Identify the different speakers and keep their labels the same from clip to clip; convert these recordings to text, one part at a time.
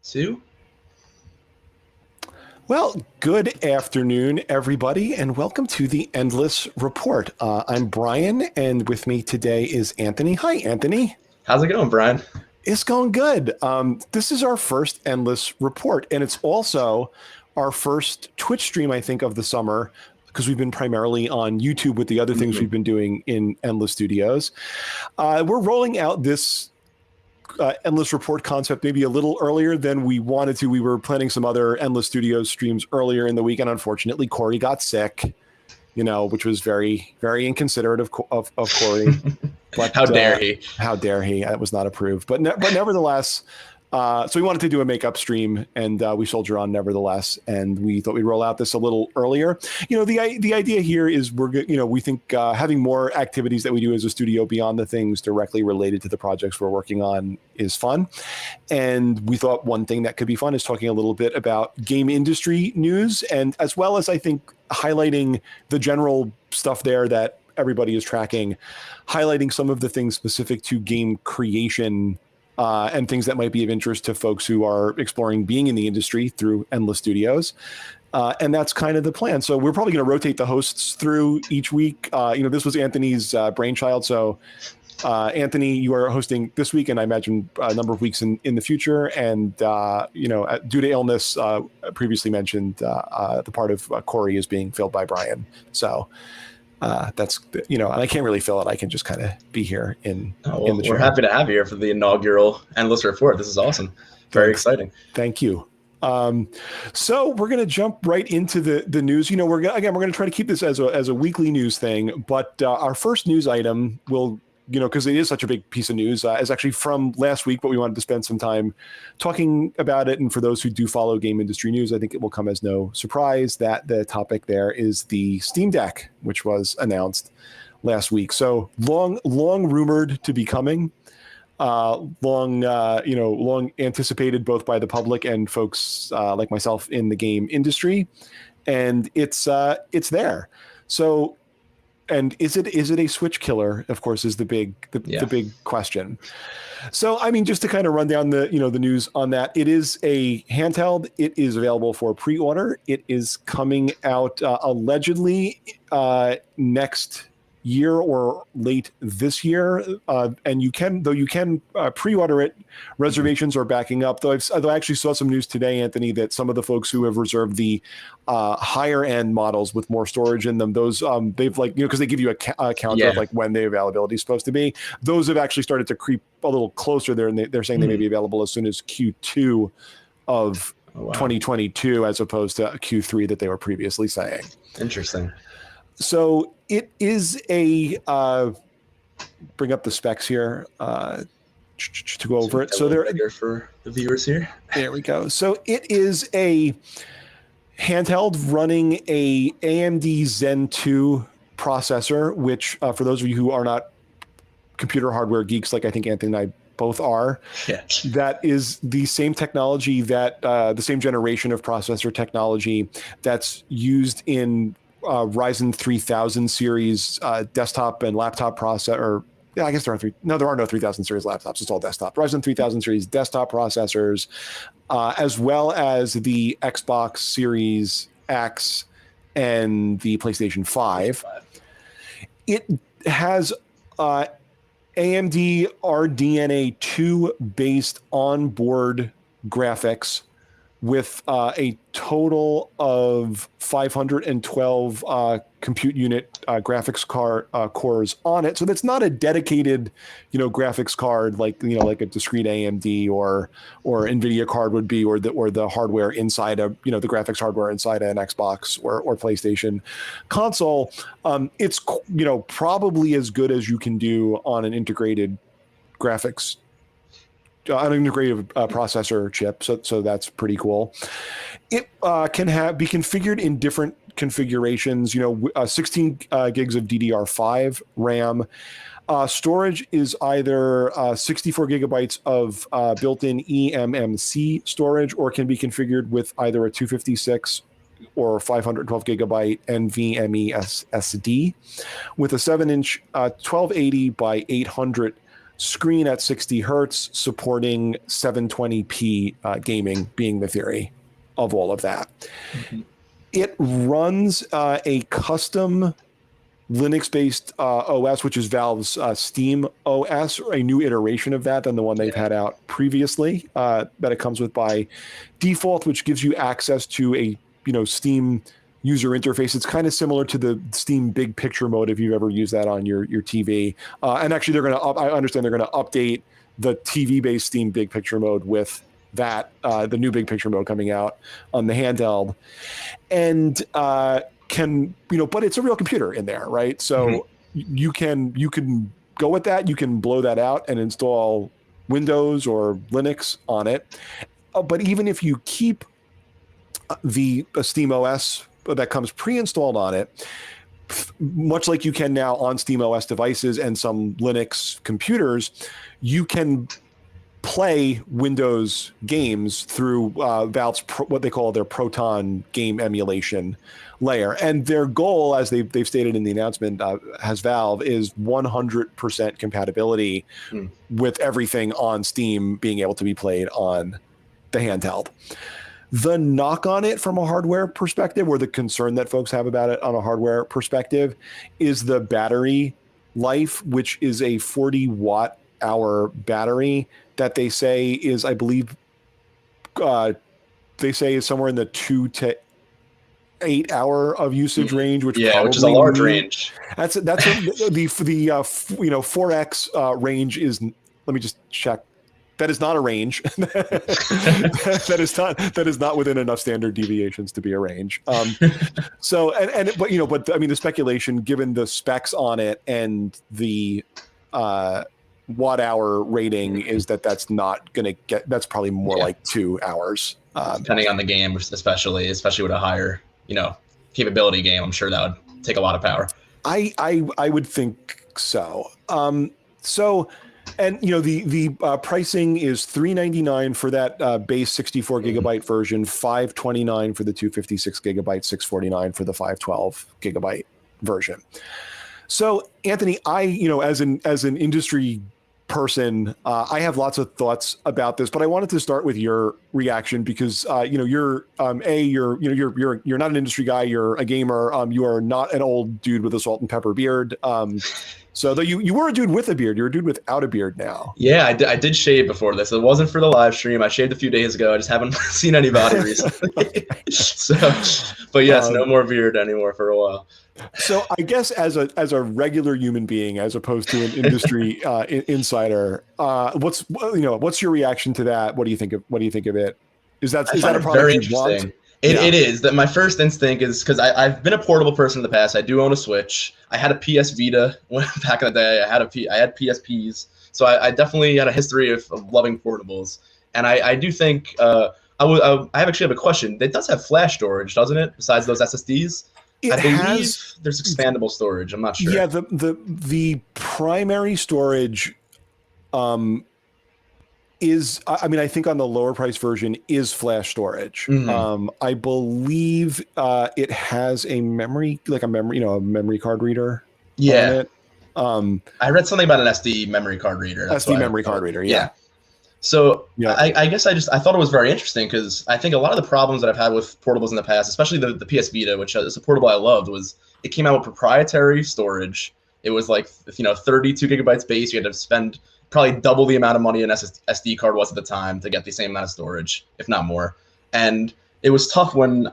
Speaker 1: 2.
Speaker 2: Well, good afternoon, everybody, and welcome to the Endless Report. I'm Brian, and with me today is Anthony. Hi, Anthony.
Speaker 1: How's it going, Brian?
Speaker 2: It's going good. This is our first Endless Report, and it's also our first Twitch stream, I think, of the summer, because we've been primarily on YouTube with the other things we've been doing in Endless Studios. We're rolling out this Endless Report concept maybe a little earlier than we wanted to. We were planning some other Endless Studios streams earlier in the week, and unfortunately Corey got sick, which was very, very inconsiderate of Corey. But
Speaker 1: How dare he?
Speaker 2: How dare he? That was not approved. But nevertheless, so we wanted to do a makeup stream, and we soldier on nevertheless, and we thought we'd roll out this a little earlier. The idea here is we think having more activities that we do as a studio beyond the things directly related to the projects we're working on is fun. And we thought one thing that could be fun is talking a little bit about game industry news, and as well as I think highlighting the general stuff there that everybody is tracking, highlighting some of the things specific to game creation and things that might be of interest to folks who are exploring being in the industry through Endless Studios. And that's kind of the plan. So we're probably going to rotate the hosts through each week. This was Anthony's brainchild. So Anthony, you are hosting this week, and I imagine a number of weeks in the future. And, due to illness, previously mentioned, the part of Corey is being filled by Brian. So that's, and I can't really fill it. I can just kind of be here in the chair.
Speaker 1: We're happy to have you here for the inaugural Endless Report. This is awesome. Very exciting.
Speaker 2: Thank you. So we're going to jump right into the news. We're going to try to keep this as a weekly news thing, but our first news item will, because it is such a big piece of news, is actually from last week, but we wanted to spend some time talking about it. And for those who do follow game industry news, I think it will come as no surprise that the topic there is the Steam Deck, which was announced last week. So long rumored to be coming, long anticipated both by the public and folks like myself in the game industry. And it's there. So, and is it a Switch killer? Of course, is the big question. So, just to kind of run down the news on that, it is a handheld. It is available for pre-order. It is coming out allegedly next year or late this year, and you can pre-order it. Reservations are backing up. Though I actually saw some news today, Anthony, that some of the folks who have reserved the higher end models with more storage in them, those they've because they give you a counter of when the availability is supposed to be. Those have actually started to creep a little closer there, and they're saying they may be available as soon as Q2 of 2022, as opposed to Q3 that they were previously saying.
Speaker 1: Interesting.
Speaker 2: So it is a bring up the specs here to go over it. So they're
Speaker 1: bigger for the viewers here.
Speaker 2: There we go. So it is a handheld running a AMD Zen 2 processor, which for those of you who are not computer hardware geeks, like I think Anthony and I both are, that is the same technology that the same generation of processor technology that's used in Ryzen 3000 series desktop and laptop processor. I guess there are no 3000 series laptops. It's all desktop. Ryzen 3000 series desktop processors, as well as the Xbox Series X and the PlayStation 5. It has AMD RDNA 2 based onboard graphics with a total of 512 compute unit graphics card cores on it. So that's not a dedicated, graphics card like a discrete AMD or NVIDIA card would be, or the hardware inside the graphics hardware inside an Xbox or PlayStation console. It's probably as good as you can do on an integrated graphics. An integrated processor chip, so that's pretty cool. It can be configured in different configurations. 16 gigs of DDR5 RAM. Storage is either 64 gigabytes of built-in eMMC storage, or can be configured with either a 256 or 512 gigabyte NVMe SSD with a 7-inch 1280 by 800 screen at 60 hertz, supporting 720p gaming being the theory of all of that.
Speaker 1: Mhm.
Speaker 2: It runs a custom Linux-based OS, which is Valve's Steam OS, a new iteration of that than the one they've had out previously. That it comes with by default, which gives you access to a Steam user interface. It's kind of similar to the Steam Big Picture mode if you've ever used that on your TV. And actually, they're going to. I understand they're going to update the TV-based Steam Big Picture mode with that the new Big Picture mode coming out on the handheld, and but it's a real computer in there, right? So you can go with that. You can blow that out and install Windows or Linux on it. But even if you keep the Steam OS that comes pre-installed on it, much like you can now on Steam OS devices and some Linux computers, you can play Windows games through Valve's what they call their Proton game emulation layer. And their goal, as they've stated in the announcement, has Valve, is 100% compatibility with everything on Steam being able to be played on the handheld. The knock on it from a hardware perspective, or the concern that folks have about it on a hardware perspective, is the battery life, which is a 40 watt hour battery that they say is, I believe, they say is somewhere in the 2 to 8 hour of usage range, which
Speaker 1: which is a large range.
Speaker 2: That's the 4x range is. Let me just check. That is not a range. that is not within enough standard deviations to be a range. But I mean, the speculation, given the specs on it and the watt hour rating, is that's not going to get. That's probably more like 2 hours,
Speaker 1: depending on the game, especially with a higher capability game. I'm sure that would take a lot of power.
Speaker 2: I would think so. And the pricing is $399 for that base 64 gigabyte version, $529 for the 256 gigabyte, $649 for the 512 gigabyte version. So, Anthony, as an industry person, I have lots of thoughts about this, but I wanted to start with your reaction because you're not an industry guy, you're a gamer, you are not an old dude with a salt and pepper beard. So though you were a dude with a beard, you're a dude without a beard now.
Speaker 1: Yeah, I did shave before this. It wasn't for the live stream. I shaved a few days ago. I just haven't seen anybody recently. But yes, no more beard anymore for a while.
Speaker 2: So I guess as a regular human being, as opposed to an industry insider, what's your reaction to that? What do you think of it? Is that a product
Speaker 1: very
Speaker 2: you
Speaker 1: interesting?
Speaker 2: want?
Speaker 1: It is. That my first instinct is, because I've been a portable person in the past. I do own a Switch. I had a PS Vita back in the day. I had PSPs. So I definitely had a history of loving portables. And I do think I actually have a question. It does have flash storage, doesn't it? Besides those SSDs, I believe there's expandable storage. I'm not sure.
Speaker 2: Yeah, the primary storage is, I mean, I think on the lower price version is flash storage. I believe it has a memory card reader.
Speaker 1: Yeah.
Speaker 2: On it.
Speaker 1: I read something about an SD memory card reader.
Speaker 2: SD memory card reader. Yeah.
Speaker 1: So I guess I thought it was very interesting, because I think a lot of the problems that I've had with portables in the past, especially the PS Vita, which is a portable I loved, was it came out with proprietary storage. It was like 32 gigabytes base. You had to spend probably double the amount of money an SD card was at the time to get the same amount of storage, if not more. And it was tough when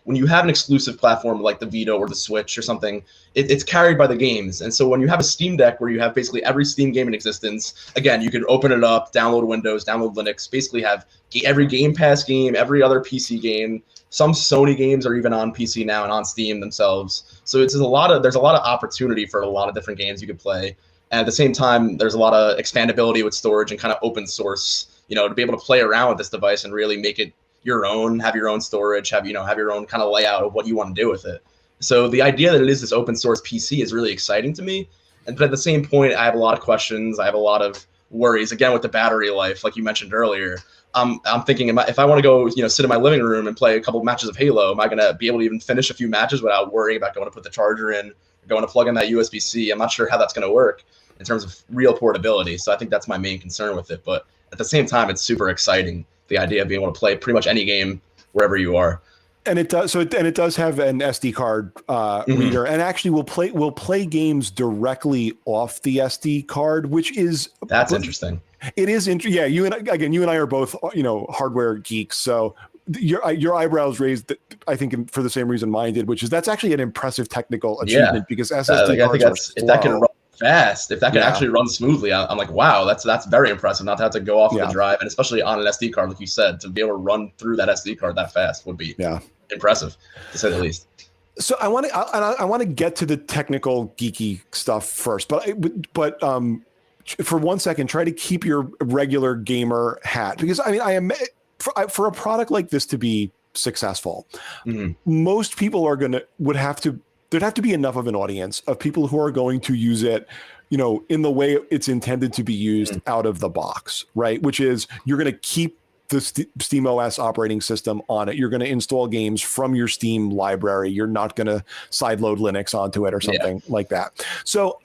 Speaker 1: you have an exclusive platform like the Vita or the Switch or something, it's carried by the games. And so when you have a Steam Deck where you have basically every Steam game in existence, again, you can open it up, download Windows, download Linux, basically have every Game Pass game, every other PC game. Some Sony games are even on PC now and on Steam themselves. So there's a lot of opportunity for a lot of different games you could play. And at the same time, there's a lot of expandability with storage and kind of open source, to be able to play around with this device and really make it your own, have your own storage, have your own kind of layout of what you want to do with it. So the idea that it is this open source PC is really exciting to me. But at the same point, I have a lot of questions. I have a lot of worries, again, with the battery life, like you mentioned earlier. I'm thinking, if I want to go, sit in my living room and play a couple matches of Halo, am I going to be able to even finish a few matches without worrying about going to put the charger in, or going to plug in that USB-C? I'm not sure how that's going to work. in terms of real portability. So I think that's my main concern with it. But at the same time, it's super exciting, the idea of being able to play pretty much any game wherever you are.
Speaker 2: And it does. So it does have an SD card reader, and actually will play games directly off the SD card, which is
Speaker 1: interesting.
Speaker 2: It is interesting. Yeah, you and I are both hardware geeks, so your eyebrows raised, I think, for the same reason mine did, which is that's actually an impressive technical achievement because SSD cards are slow.
Speaker 1: If that can run fast, if that can actually run smoothly, I'm like, wow, that's very impressive. Not to have to go off the drive, and especially on an SD card, like you said, to be able to run through that SD card that fast would be impressive, to say the least.
Speaker 2: So I want to get to the technical geeky stuff first, but for 1 second, try to keep your regular gamer hat, because I am for a product like this to be successful, most people there'd have to be enough of an audience of people who are going to use it, in the way it's intended to be used out of the box, right? Which is you're going to keep the Steam OS operating system on it. You're going to install games from your Steam library. You're not going to sideload Linux onto it or something like that. So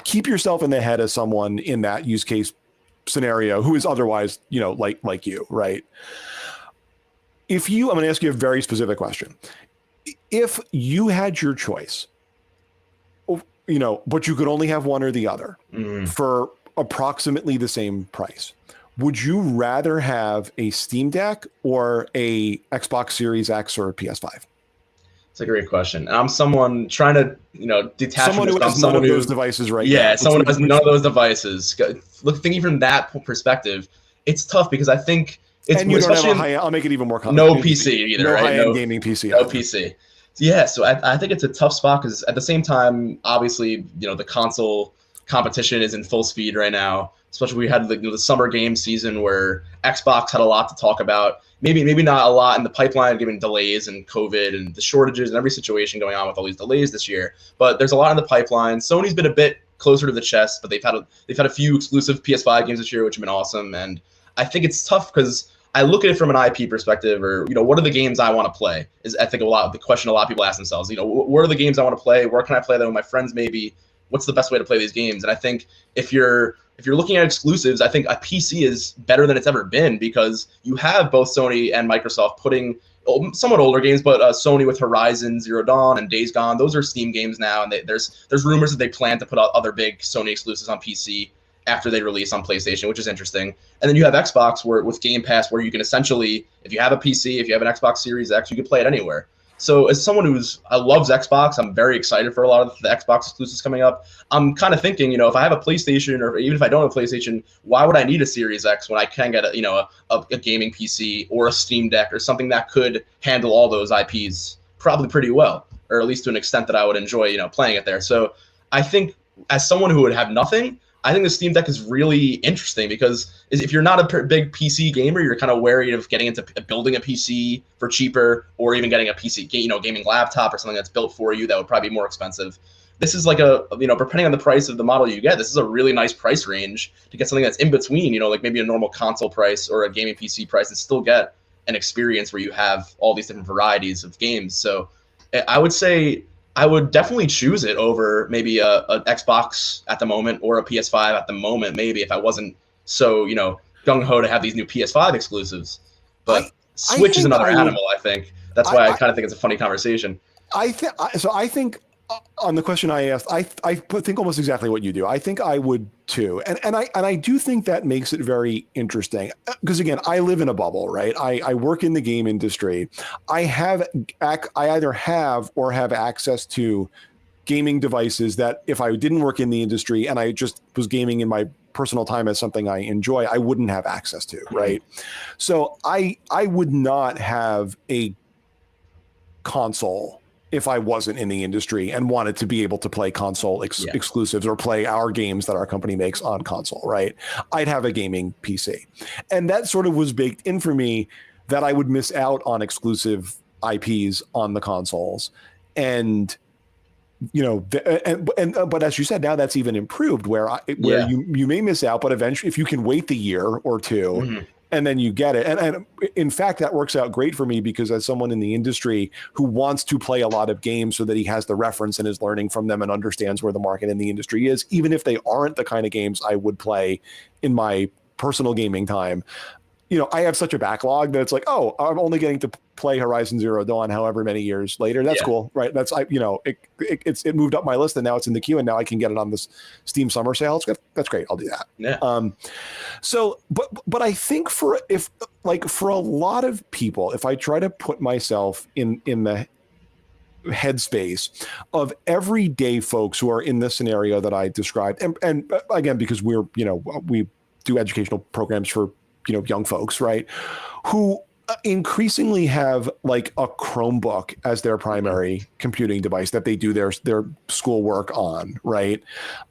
Speaker 2: keep yourself in the head of someone in that use case scenario who is otherwise, like you, right? I'm going to ask you a very specific question. If you had your choice, but you could only have one or the other for approximately the same price, would you rather have a Steam Deck or a Xbox Series X or a PS5?
Speaker 1: It's a great question. And I'm someone trying to, detach
Speaker 2: someone who has none of those devices, right?
Speaker 1: Yeah, someone who has none of those devices. Thinking from that perspective, it's tough because I think it's,
Speaker 2: and you don't have I'll make it even more
Speaker 1: complicated. No PC either,
Speaker 2: no
Speaker 1: right?
Speaker 2: High-end gaming PC.
Speaker 1: No PC. Yeah, so I think it's a tough spot because at the same time, obviously, the console competition is in full speed right now. Especially we had the summer game season where Xbox had a lot to talk about. Maybe not a lot in the pipeline, given delays and COVID and the shortages and every situation going on with all these delays this year. But there's a lot in the pipeline. Sony's been a bit closer to the chest, but they've had a few exclusive PS5 games this year, which have been awesome. And I think it's tough because I look at it from an IP perspective, or what are the games I want to play? Is I think the question a lot of people ask themselves. What are the games I want to play? Where can I play them with my friends? Maybe what's the best way to play these games? And I think if you're looking at exclusives, I think a PC is better than it's ever been because you have both Sony and Microsoft putting somewhat older games, but Sony with Horizon Zero Dawn and Days Gone, those are Steam games now, and there's rumors that they plan to put out other big Sony exclusives on PC after they release on PlayStation, which is interesting. And then you have Xbox with Game Pass, where you can essentially, if you have a PC, if you have an Xbox Series X, you can play it anywhere. So as someone loves Xbox, I'm very excited for a lot of the Xbox exclusives coming up. I'm kind of thinking, if I have a PlayStation, or even if I don't have a PlayStation, why would I need a Series X when I can get a gaming PC or a Steam Deck or something that could handle all those IPs probably pretty well, or at least to an extent that I would enjoy, playing it there. So I think as someone who would have nothing, I think the Steam Deck is really interesting because if you're not a big PC gamer, you're kind of wary of getting into building a PC for cheaper, or even getting a PC, gaming laptop or something that's built for you that would probably be more expensive. This is like depending on the price of the model you get, this is a really nice price range to get something that's in between, like maybe a normal console price or a gaming PC price, and still get an experience where you have all these different varieties of games. So I would say I would definitely choose it over maybe a Xbox at the moment or a PS5 at the moment, maybe if I wasn't so, gung-ho to have these new PS5 exclusives. But Switch is another animal, I think. That's why I kind of think it's a funny conversation.
Speaker 2: I think on the question I asked, I think almost exactly what you do. I think I would too. And I do think that makes it very interesting because, again, I live in a bubble, right? I work in the game industry. I either have or have access to gaming devices that if I didn't work in the industry and I just was gaming in my personal time as something I enjoy, I wouldn't have access to, right? So I would not have a console if I wasn't in the industry and wanted to be able to play console exclusives or play our games that our company makes on console, right? I'd have a gaming PC. And that sort of was baked in for me that I would miss out on exclusive IPs on the consoles. And, but as you said, now that's even improved where you may miss out, but eventually if you can wait the year or two, and then you get it. And in fact, that works out great for me because as someone in the industry who wants to play a lot of games so that he has the reference and is learning from them and understands where the market in the industry is, even if they aren't the kind of games I would play in my personal gaming time, I have such a backlog that it's like, oh, I'm only getting to play Horizon Zero Dawn however many years later. That's cool, right? It moved up my list and now it's in the queue and now I can get it on this Steam Summer Sale. That's great. I'll do that.
Speaker 1: Yeah.
Speaker 2: So, but I think for a lot of people, if I try to put myself in the headspace of everyday folks who are in this scenario that I described, and again, because we do educational programs for young folks, right, who increasingly have like a Chromebook as their primary computing device that they do their schoolwork on, right,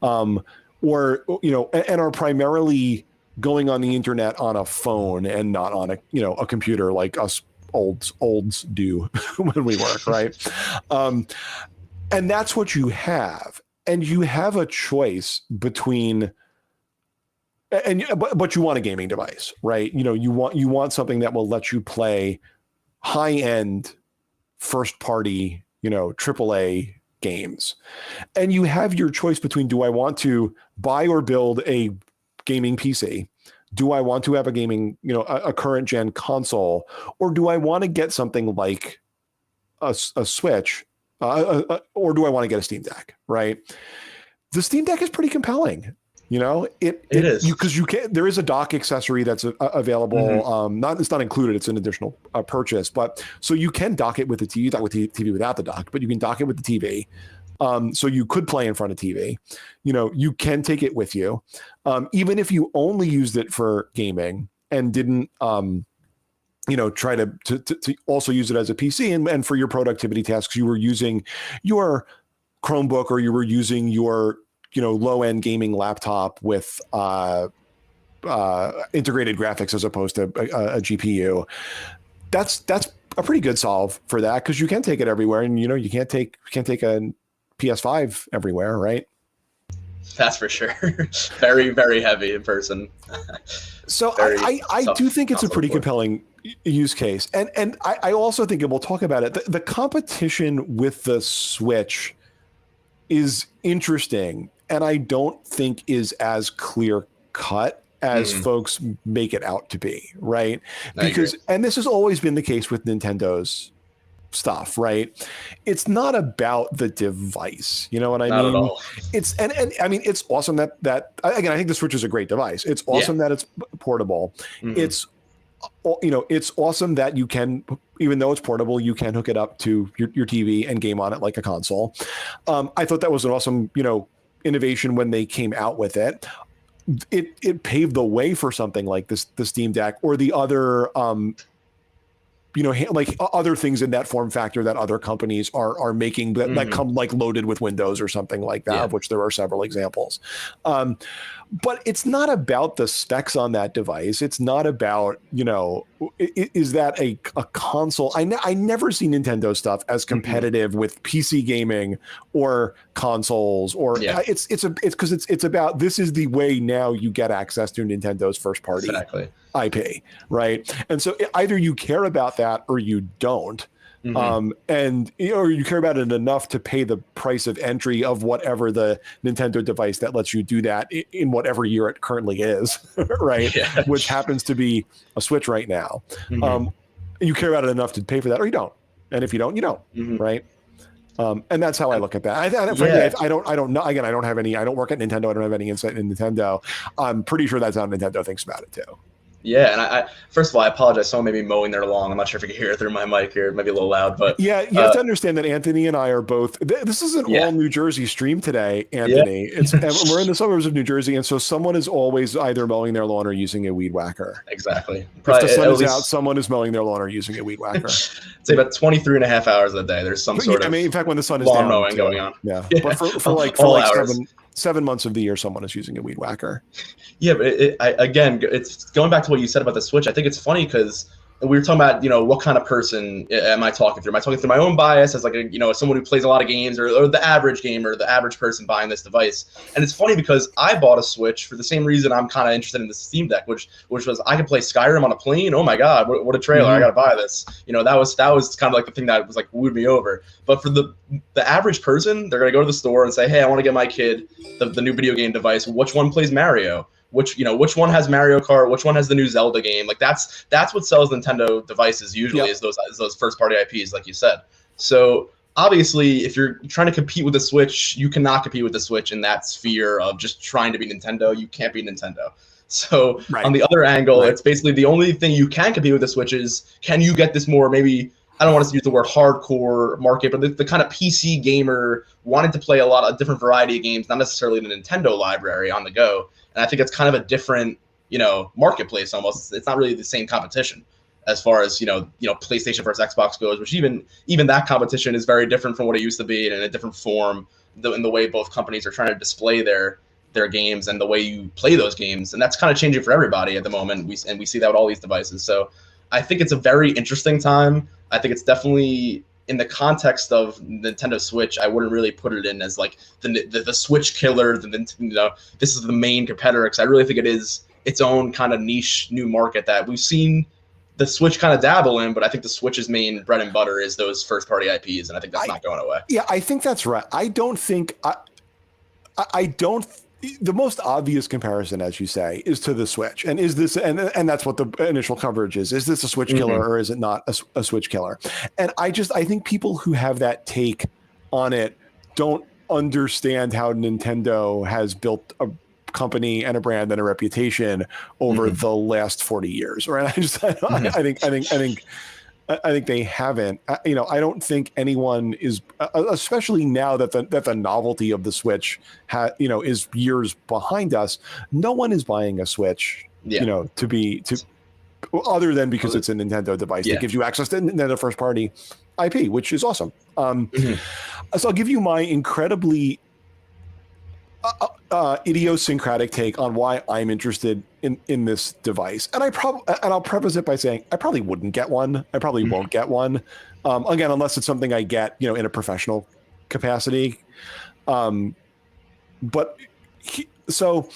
Speaker 2: or and are primarily going on the internet on a phone and not on a computer like us olds do when we work, right? And that's what you have, and you have a choice between. But you want a gaming device, right? You want something that will let you play high-end, first-party, AAA games, and you have your choice between: do I want to buy or build a gaming PC? Do I want to have a gaming, a current gen console, or do I want to get something like a Switch, or do I want to get a Steam Deck? Right? The Steam Deck is pretty compelling. It is because there is a dock accessory that's available. Mm-hmm. It's not included. It's an additional purchase, but so you can dock it with the TV, dock with the TV without the dock, but you can dock it with the TV. So you could play in front of TV. You can take it with you, even if you only used it for gaming and didn't, try to also use it as a PC and for your productivity tasks. You were using your Chromebook or you were using your low-end gaming laptop with integrated graphics as opposed to a GPU. That's a pretty good solve for that because you can take it everywhere, and you can't take a PS5 everywhere, right?
Speaker 1: That's for sure. Very, very heavy in person.
Speaker 2: So I do think it's a pretty compelling use case, and I also think, and we'll talk about it, the competition with the Switch is interesting. And I don't think is as clear cut as folks make it out to be, right? And this has always been the case with Nintendo's stuff, right? It's not about the device, you know what I mean?
Speaker 1: Not at all.
Speaker 2: It's and I mean it's awesome that again I think the Switch is a great device. It's awesome that it's portable. Mm-hmm. It's awesome that you can, even though it's portable, you can hook it up to your TV and game on it like a console. I thought that was an awesome, innovation when they came out with it. It paved the way for something like this, the Steam Deck, or the other, like other things in that form factor that other companies are making that come like loaded with Windows or something like that, of which there are several examples. But it's not about the specs on that device. It's not about, is that a console? I never see Nintendo stuff as competitive with PC gaming or consoles, or it's because it's about, this is the way now you get access to Nintendo's first party IP, right? And so either you care about that or you don't. And or you care about it enough to pay the price of entry of whatever the Nintendo device that lets you do that in whatever year it currently is, right? Yeah. Which happens to be a Switch right now. You care about it enough to pay for that, or you don't. And if you don't, you don't, right? And that's how I look at that. I don't know. Again, I don't have any. I don't work at Nintendo. I don't have any insight in Nintendo. I'm pretty sure that's how Nintendo thinks about it too.
Speaker 1: Yeah, and I first of all, I apologize. Someone may be mowing their lawn. I'm not sure if you can hear it through my mic here. It might be a little loud, but
Speaker 2: yeah, you have to understand that Anthony and I are both. This is an all New Jersey stream today, Anthony. We're in the suburbs of New Jersey, and so someone is always either mowing their lawn or using a weed whacker.
Speaker 1: Exactly.
Speaker 2: If the sun is out, someone is mowing their lawn or using a weed whacker.
Speaker 1: Say about 23 and a half hours a day. There's some sort of.
Speaker 2: I mean, in fact, when the sun is
Speaker 1: lawn
Speaker 2: down,
Speaker 1: mowing going on.
Speaker 2: Yeah, but for 7 months of the year, someone is using a weed whacker.
Speaker 1: Yeah, but again, it's going back to what you said about the Switch. I think it's funny because we were talking about, what kind of person am I talking through? Am I talking through my own bias as like someone who plays a lot of games, or the average gamer, the average person buying this device? And it's funny because I bought a Switch for the same reason I'm kind of interested in the Steam Deck, which was I could play Skyrim on a plane. Oh my God, what a trailer! I gotta buy this. That was kind of like the thing that was like wooed me over. But for the average person, they're gonna go to the store and say, hey, I want to get my kid the new video game device. Which one plays Mario? Which one has Mario Kart, which one has the new Zelda game? Like that's what sells Nintendo devices usually, is those first party IPs, like you said. So obviously, if you're trying to compete with the Switch, you cannot compete with the Switch in that sphere of just trying to be Nintendo. You can't be Nintendo. So on the other angle, it's basically the only thing you can compete with the Switch is, can you get this more, maybe, I don't want to use the word hardcore market, but the kind of PC gamer wanting to play a lot of different variety of games, not necessarily the Nintendo library on the go. And I think it's kind of a different, marketplace almost. It's not really the same competition as far as, PlayStation versus Xbox goes, which even that competition is very different from what it used to be, and in a different form in the way both companies are trying to display their games and the way you play those games. And that's kind of changing for everybody at the moment. We see that with all these devices. So I think it's a very interesting time. I think it's definitely, in the context of Nintendo Switch, I wouldn't really put it in as like the Switch killer. This is the main competitor, because I really think it is its own kind of niche new market that we've seen the Switch kind of dabble in. But I think the Switch's main bread and butter is those first party IPs, and I think that's not going away.
Speaker 2: Yeah, I think that's right. I don't think I don't. The most obvious comparison, as you say, is to the Switch. And is this, and that's what the initial coverage is this a Switch killer, or is it not a Switch killer? And I think people who have that take on it don't understand how Nintendo has built a company and a brand and a reputation over the last 40 years. Right. I think they haven't. I don't think anyone is, especially now that the novelty of the Switch is years behind us. No one is buying a Switch, other than because it's a Nintendo device that gives you access to Nintendo first party IP, which is awesome. So I'll give you my incredibly idiosyncratic take on why I'm interested in this device, and I'll preface it by saying I probably wouldn't get one. I probably won't get one, again, unless it's something I get in a professional capacity. So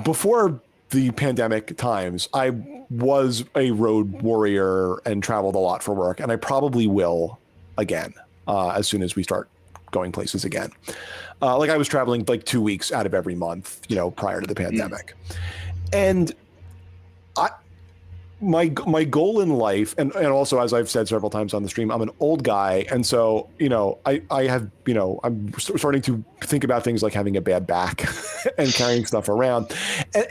Speaker 2: before the pandemic times, I was a road warrior and traveled a lot for work, and I probably will again as soon as we start going places again. Like I was traveling like 2 weeks out of every month, prior to the pandemic. And my goal in life, and also, as I've said several times on the stream, I'm an old guy. And so, I have, I'm starting to think about things like having a bad back and carrying stuff around.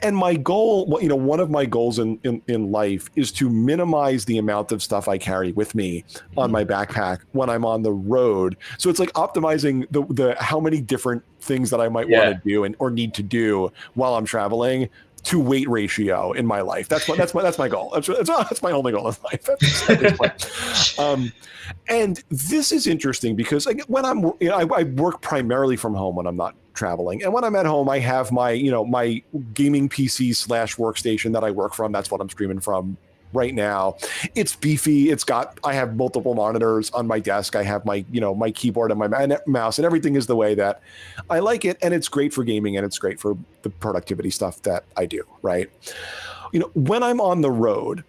Speaker 2: And my goal, one of my goals in life is to minimize the amount of stuff I carry with me on my backpack when I'm on the road. So it's like optimizing the how many different things that I might want to do or need to do while I'm traveling to weight ratio in my life. That's my goal. That's my only goal in life at this point. And this is interesting because when I work primarily from home when I'm not traveling, and when I'm at home, I have my my gaming PC / workstation that I work from. That's what I'm streaming from right now. It's beefy. I have multiple monitors on my desk. I have my my keyboard and my mouse, and everything is the way that I like it. And it's great for gaming, and it's great for the productivity stuff that I do. Right. When I'm on the road,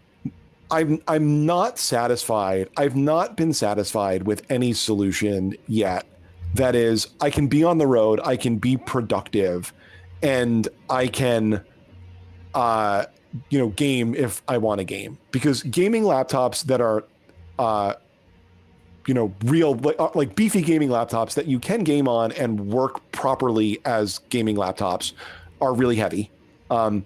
Speaker 2: I'm not satisfied. I've not been satisfied with any solution yet. That is, I can be on the road, I can be productive, and I can game if I want to game, because gaming laptops that are real, like beefy gaming laptops that you can game on and work properly as gaming laptops are really heavy. I've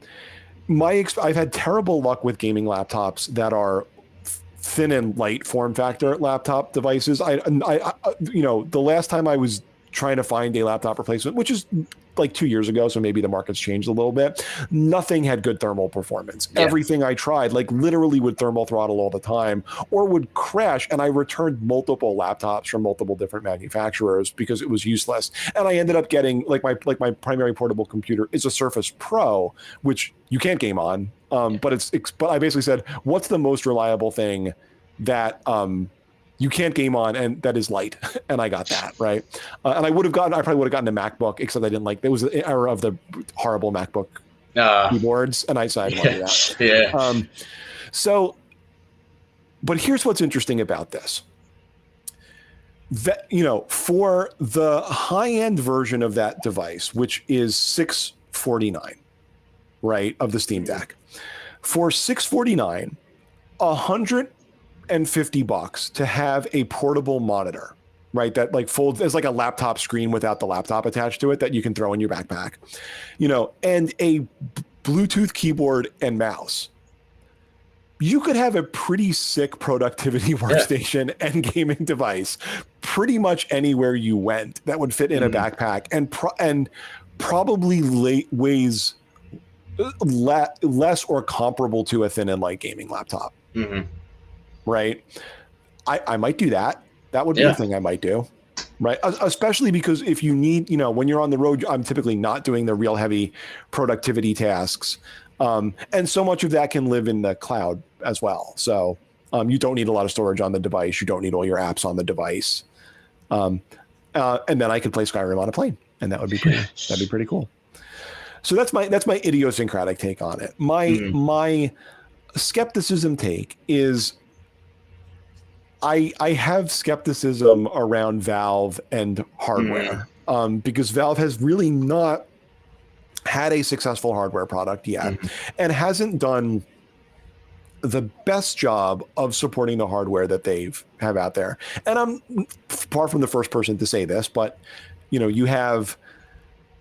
Speaker 2: had terrible luck with gaming laptops that are thin and light form factor laptop devices. The last time I was trying to find a laptop replacement, which is like 2 years ago, so maybe the market's changed a little bit, nothing had good thermal performance. Everything I tried, like literally would thermal throttle all the time or would crash. And I returned multiple laptops from multiple different manufacturers because it was useless. And I ended up getting my primary portable computer is a Surface Pro, which you can't game on But I basically said, what's the most reliable thing that you can't game on and that is light? And I got that, right? And I probably would have gotten a MacBook, except I didn't like, there was an era of the horrible MacBook keyboards, and I decided I didn't want to do that. So, but here's what's interesting about this. That, you know, for the high-end version of that device, which is $649, right, of the Steam Deck, for $649, $150 to have a portable monitor, right, that like folds as like a laptop screen without the laptop attached to it that you can throw in your backpack, you know, and a Bluetooth keyboard and mouse. You could have a pretty sick productivity workstation and gaming device pretty much anywhere you went that would fit in a backpack and probably weighs less or comparable to a thin and light gaming laptop. Right? I might do that. That would be a thing I might do. Right. Especially because if you need, you know, when you're on the road, I'm typically not doing the real heavy productivity tasks. And so much of that can live in the cloud as well. So you don't need a lot of storage on the device. You don't need all your apps on the device. And then I could play Skyrim on a plane, and that would be pretty cool. So that's my idiosyncratic take on it. My skepticism take is I have skepticism around Valve and hardware, because Valve has really not had a successful hardware product yet, and hasn't done the best job of supporting the hardware that they have out there. And I'm far from the first person to say this, but you know, you have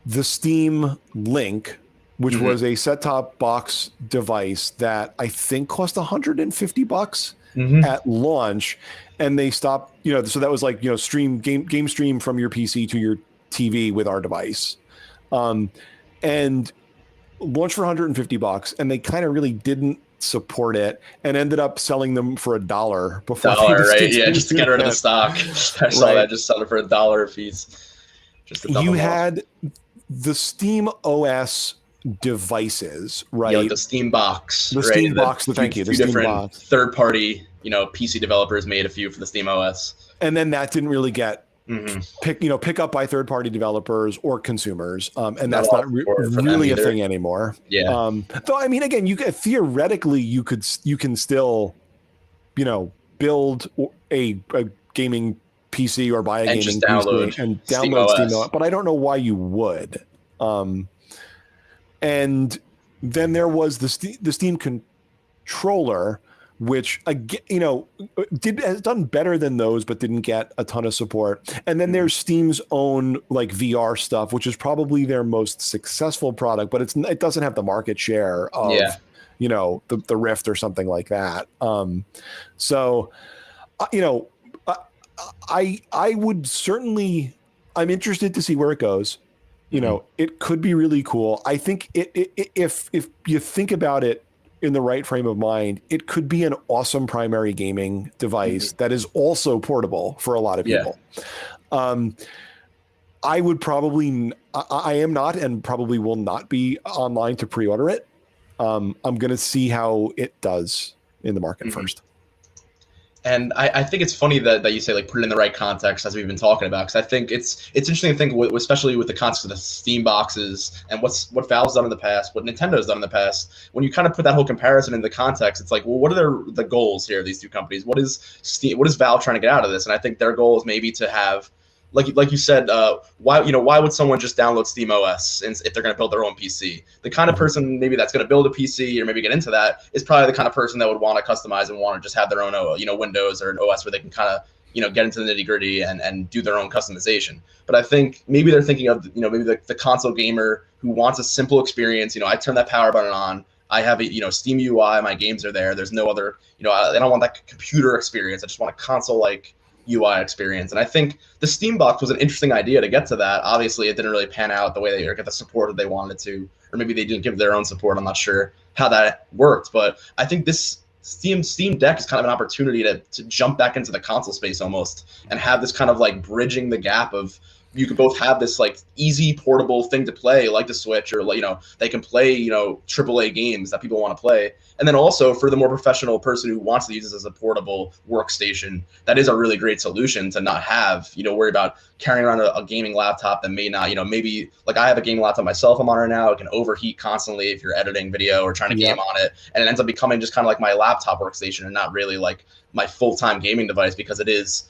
Speaker 2: the Steam Link, which was a set-top box device that I think cost $150 at launch, and they stopped, you know, so that was like, you know, game stream from your PC to your TV with our device. And launched for $150, and they kind of really didn't support it, and ended up selling them for $1 before.
Speaker 1: Right? Yeah, just to get rid of the stock. I saw that, just sell it for $1 a piece.
Speaker 2: You had the Steam OS devices, right?
Speaker 1: Yeah, like the Steam Box.
Speaker 2: The Steam Box. Thank you. The Steam Box.
Speaker 1: Third-party, you know, PC developers made a few for the Steam OS,
Speaker 2: and then that didn't really get pick up by third-party developers or consumers, and that's not really a thing anymore. Though I mean, again, theoretically you can still, you know, build a gaming PC or buy a gaming PC and download Steam OS, but I don't know why you would. And then there was the Steam controller, which, you know, has done better than those, but didn't get a ton of support. And then there's Steam's own like VR stuff, which is probably their most successful product, but it doesn't have the market share of, you know, the Rift or something like that. So, you know, I would certainly, I'm interested to see where it goes. You know, it could be really cool. I think if you think about it in the right frame of mind, it could be an awesome primary gaming device that is also portable for a lot of people. I would probably, I am not, and probably will not be online to pre-order it. I'm going to see how it does in the market first.
Speaker 1: And I think it's funny that you say, like, put it in the right context, as we've been talking about, because I think it's interesting to think, especially with the context of the Steam boxes and what Valve's done in the past, what Nintendo's done in the past. When you kind of put that whole comparison in the context, it's like, well, what are the goals here of these two companies? What is Valve trying to get out of this? And I think their goal is maybe to have, like you said, why would someone just download Steam OS if they're going to build their own PC? The kind of person maybe that's going to build a PC or maybe get into that is probably the kind of person that would want to customize and want to just have their own, Windows or an OS where they can kind of, get into the nitty gritty and do their own customization. But I think maybe they're thinking of, maybe the console gamer who wants a simple experience. I turn that power button on. I have a, Steam UI. My games are there. There's no other, I don't want that computer experience. I just want a console-like UI experience. And I think the Steam Box was an interesting idea to get to that. Obviously, it didn't really pan out the way they get the support that they wanted to, or maybe they didn't give their own support. I'm not sure how that worked, but I think this Steam Deck is kind of an opportunity to jump back into the console space almost and have this kind of like bridging the gap of you could both have this like easy portable thing to play, like the Switch, or they can play AAA games that people want to play. And then also for the more professional person who wants to use this as a portable workstation, that is a really great solution to not have worry about carrying around a gaming laptop that may not maybe like I have a gaming laptop myself I'm on right now. It can overheat constantly if you're editing video or trying to game on it, and it ends up becoming just kind of like my laptop workstation and not really like my full-time gaming device, because it is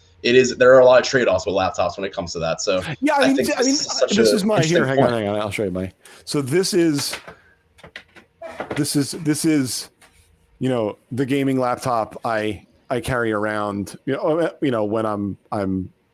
Speaker 1: there are a lot of trade-offs with laptops when it comes to that. So
Speaker 2: yeah, I mean this is my here. Hang on, I'll show you my. So this is the gaming laptop I carry around. When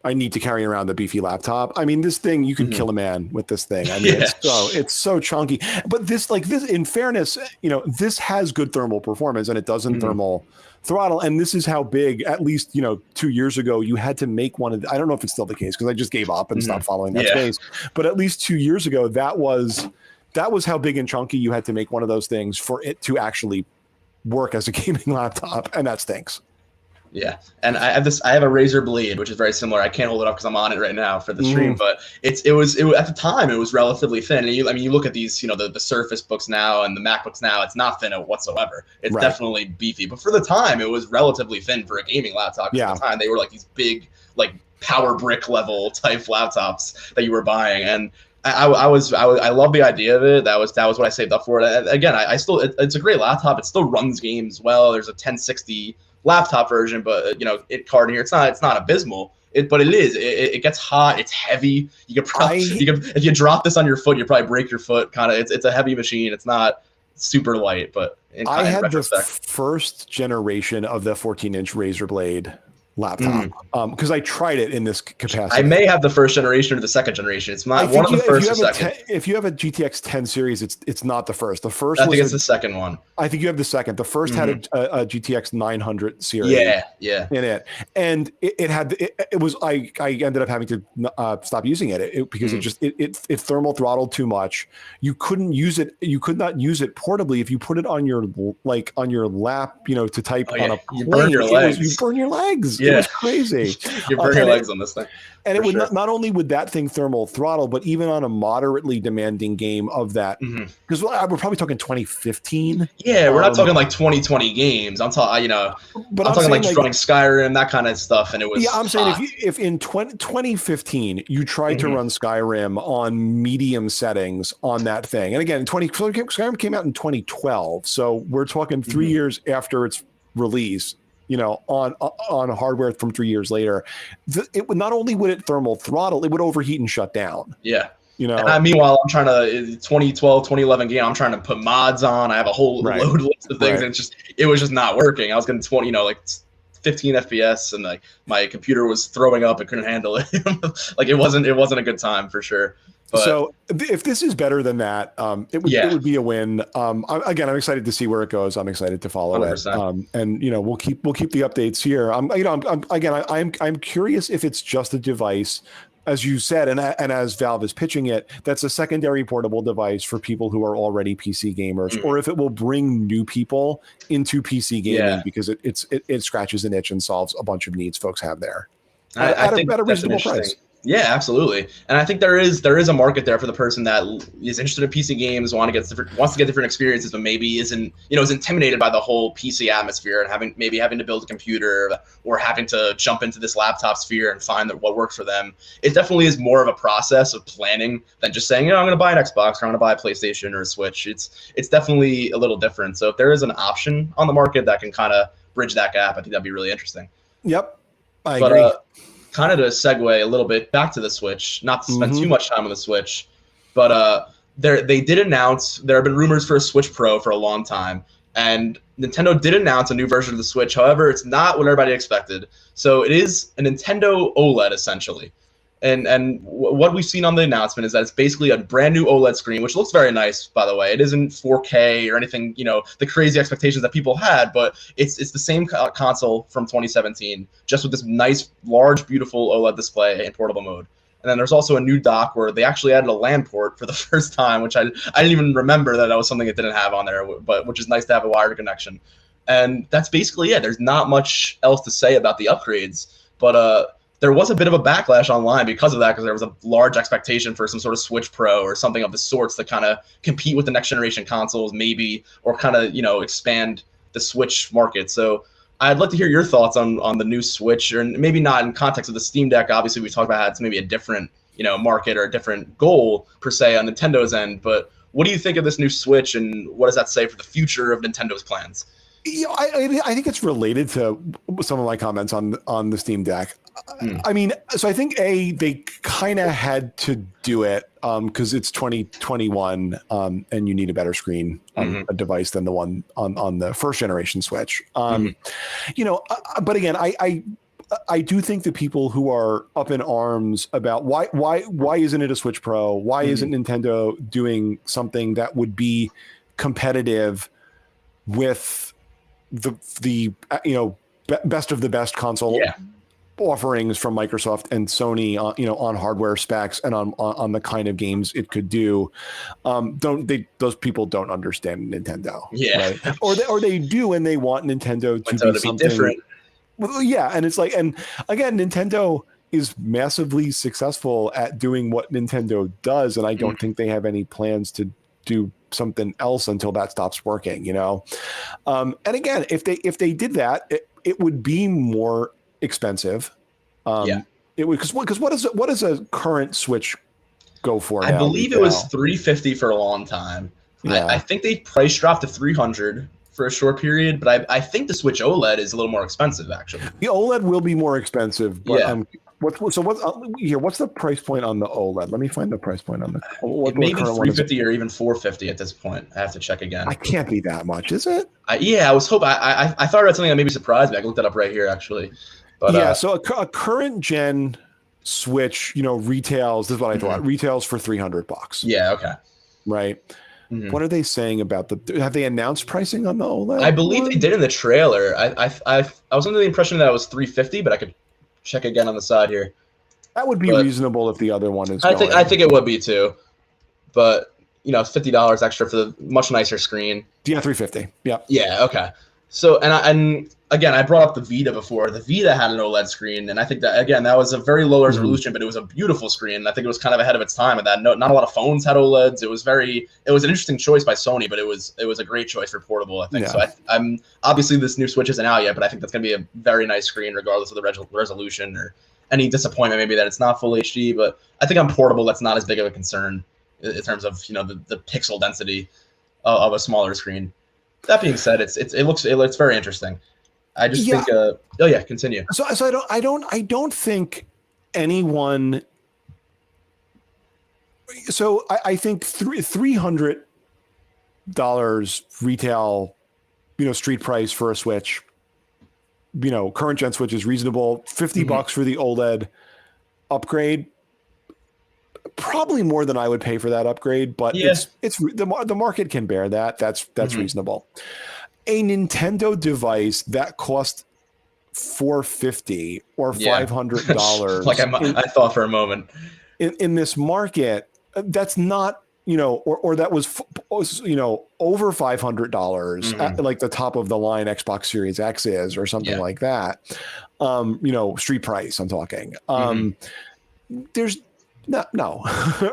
Speaker 2: I need to carry around the beefy laptop. I mean, this thing, you could kill a man with this thing. I mean, it's so chunky. But this, in fairness, this has good thermal performance, and it doesn't thermal throttle. And this is how big, at least 2 years ago, you had to make one of. I don't know if it's still the case because I just gave up and stopped following that space. But at least 2 years ago, that was how big and chunky you had to make one of those things for it to actually work as a gaming laptop, and that stinks.
Speaker 1: Yeah, and I have a Razer Blade, which is very similar. I can't hold it up because I'm on it right now for the stream, but it was at the time it was relatively thin. And you look at these, the Surface Books now and the MacBooks now, it's not thin whatsoever. It's definitely beefy, but for the time it was relatively thin for a gaming laptop. At the time they were like these big, like power brick level type laptops that you were buying, and I love the idea of it. That was what I saved up for it. Again, it's a great laptop. It still runs games well. There's a 1060 laptop version, but it card in here, it's not abysmal. But it is. It gets hot. It's heavy. You could probably if you drop this on your foot, you probably break your foot. Kind of. It's a heavy machine. It's not super light, but
Speaker 2: I had the first generation of the 14-inch Razer Blade laptop because I tried it in this capacity.
Speaker 1: I may have the first generation or the second generation. It's not one of the first or second.
Speaker 2: If you have a GTX 10 series, it's not the first. The first,
Speaker 1: I think it's the second one.
Speaker 2: I think you have the second. The first had a GTX 900 series.
Speaker 1: Yeah.
Speaker 2: In it, and it had it was I ended up having to stop using it because it thermal throttled too much. You couldn't use it. You could not use it portably if you put it on your lap, to type on a plane.
Speaker 1: You burn your legs.
Speaker 2: You burn your legs. Yeah. It was crazy.
Speaker 1: You burn your legs on this thing.
Speaker 2: And it would not only would that thing thermal throttle, but even on a moderately demanding game of that, because we're probably talking 2015.
Speaker 1: Yeah, we're not talking like 2020 games. I'm talking, but I'm talking like running Skyrim, that kind of stuff, and it was.
Speaker 2: Yeah, I'm saying if in 2015 you tried to run Skyrim on medium settings on that thing, and again, Skyrim came out in 2012, so we're talking 3 years after its release. On hardware from 3 years later, it would not only would it thermal throttle, it would overheat and shut down.
Speaker 1: Yeah. And meanwhile, I'm trying to 2012, 2011 game. I'm trying to put mods on. I have a whole load list of things, and it was just not working. I was getting 15 FPS, and like my computer was throwing up. It couldn't handle it. Like it wasn't a good time for sure. But,
Speaker 2: so if this is better than that, it would be a win. I'm excited to see where it goes. I'm excited to follow 100%. It. And we'll keep the updates here. I'm curious if it's just a device, as you said, and as Valve is pitching it, that's a secondary portable device for people who are already PC gamers, or if it will bring new people into PC gaming because it scratches an itch and solves a bunch of needs folks have there at a reasonable price.
Speaker 1: Yeah, absolutely. And I think there is a market there for the person that is interested in PC games, wants to get different experiences, but maybe is intimidated by the whole PC atmosphere and having to build a computer or having to jump into this laptop sphere and find what works for them. It definitely is more of a process of planning than just saying, I'm going to buy an Xbox or I'm going to buy a PlayStation or a Switch. It's definitely a little different. So if there is an option on the market that can kind of bridge that gap, I think that'd be really interesting.
Speaker 2: Yep, I agree.
Speaker 1: Kind of to segue a little bit back to the Switch, not to spend too much time on the Switch, but they did announce, there have been rumors for a Switch Pro for a long time, and Nintendo did announce a new version of the Switch. However, it's not what everybody expected. So it is a Nintendo OLED essentially. And what we've seen on the announcement is that it's basically a brand new OLED screen, which looks very nice, by the way. It isn't 4K or anything, the crazy expectations that people had, but it's the same console from 2017, just with this nice, large, beautiful OLED display in portable mode. And then there's also a new dock where they actually added a LAN port for the first time, which I didn't even remember that was something it didn't have on there, but which is nice to have a wired connection. And that's basically it. There's not much else to say about the upgrades, but there was a bit of a backlash online because of that, because there was a large expectation for some sort of Switch Pro or something of the sorts to kind of compete with the next generation consoles, maybe, or kind of, expand the Switch market. So I'd like to hear your thoughts on the new Switch, or maybe not in context of the Steam Deck. Obviously, we talked about how it's maybe a different, market or a different goal per se on Nintendo's end. But what do you think of this new Switch, and what does that say for the future of Nintendo's plans?
Speaker 2: I think it's related to some of my comments on the Steam Deck. I mean, so I think they kind of had to do it because it's 2021 and you need a better screen on a device than the one on the first generation Switch. But again, I do think the people who are up in arms about why isn't it a Switch Pro? Why isn't Nintendo doing something that would be competitive with the best of the best console offerings from Microsoft and Sony on hardware specs and on the kind of games it could do? Those people don't understand Nintendo, right? or they do, and they want Nintendo to be something
Speaker 1: different.
Speaker 2: Well, yeah, and it's like, and again, Nintendo is massively successful at doing what Nintendo does, and I don't think they have any plans to do something else until that stops working, and again, if they did that, it would be more expensive. It would, because what does a current Switch go for?
Speaker 1: I believe it was $350 for a long time. I think they price dropped to $300 for a short period, but I think the Switch OLED is a little more expensive, actually.
Speaker 2: The OLED will be more expensive, but what's the price point on the OLED? Let me find the price point on the.
Speaker 1: Maybe $350 or even $450 at this point. I have to check again.
Speaker 2: I can't be that much, is it?
Speaker 1: I was hoping. I thought I read something that maybe surprised me. I looked that up right here, actually. But
Speaker 2: so a current gen Switch, retails. This is what I thought. Retails for $300.
Speaker 1: Yeah. Okay.
Speaker 2: Right. What are they saying about have they announced pricing on the OLED?
Speaker 1: I believe they did in the trailer. I was under the impression that it was $350, but I could check again on the side here.
Speaker 2: That would be reasonable if the other one is.
Speaker 1: I think it would be too, but $50 extra for the much nicer screen.
Speaker 2: Yeah, $350. Yeah.
Speaker 1: Yeah. Okay. So and again, I brought up the Vita before. The Vita had an OLED screen, and I think that again that was a very low resolution, but it was a beautiful screen. I think it was kind of ahead of its time. And that not a lot of phones had OLEDs. It was an interesting choice by Sony, but it was a great choice for portable, I think. Yeah. So I'm obviously this new Switch isn't out yet, but I think that's going to be a very nice screen regardless of the resolution or any disappointment maybe that it's not full HD. But I think on portable that's not as big of a concern in terms of the pixel density of a smaller screen. That being said, it looks very interesting. I just think. Continue.
Speaker 2: So I don't think anyone. So I think $300 retail, street price for a Switch. Current gen Switch is reasonable. $50 for the OLED upgrade. Probably more than I would pay for that upgrade, but it's the market can bear that. That's reasonable. A Nintendo device that cost $450 or $500,
Speaker 1: like I thought for a moment,
Speaker 2: in this market, that's not or that was over $500 at like the top of the line Xbox Series X is or something like that. Street price. I'm talking. There's. No,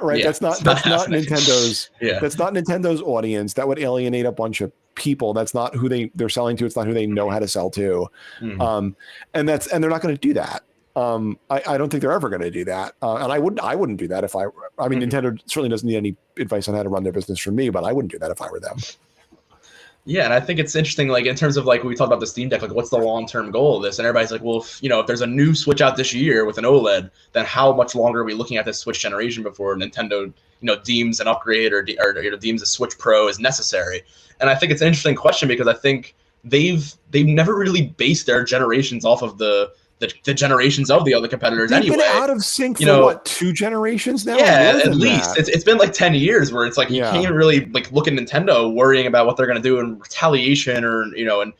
Speaker 2: right? Yeah, that's not Nintendo's. That's not Nintendo's audience. That would alienate a bunch of people. That's not who they're selling to. It's not who they know how to sell to. And they're not going to do that. I don't think they're ever going to do that. And I wouldn't do that if I mean, Nintendo certainly doesn't need any advice on how to run their business from me, but I wouldn't do that if I were them.
Speaker 1: Yeah, and I think it's interesting, like in terms of like we talked about the Steam Deck, like what's the long-term goal of this? And everybody's like, well, if there's a new Switch out this year with an OLED, then how much longer are we looking at this Switch generation before Nintendo, deems an upgrade or deems a Switch Pro is necessary? And I think it's an interesting question because I think they've never really based their generations off of the generations of the other competitors.
Speaker 2: They've
Speaker 1: anyway.
Speaker 2: Been out of sync for what, 2 generations now?
Speaker 1: Yeah, at least. It's been like 10 years where it's like you can't really like look at Nintendo worrying about what they're going to do in retaliation or in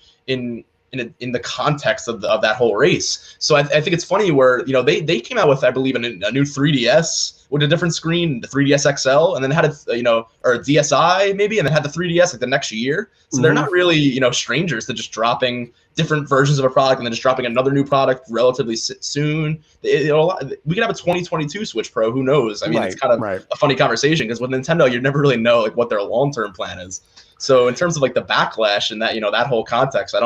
Speaker 1: in the context of that whole race. So I think it's funny where, you know, they came out with, I believe, a new 3DS with a different screen, the 3DS XL, and then had a, you know, or a DSi maybe, and then had the 3DS like the next year. So they're not really, you know, strangers to just dropping different versions of a product and then just dropping another new product relatively soon. We could have a 2022 Switch Pro. Who knows? I mean, it's kind of a funny conversation because with Nintendo, you never really know like what their long-term plan is. So in terms of like the backlash and that, you know, that whole context, I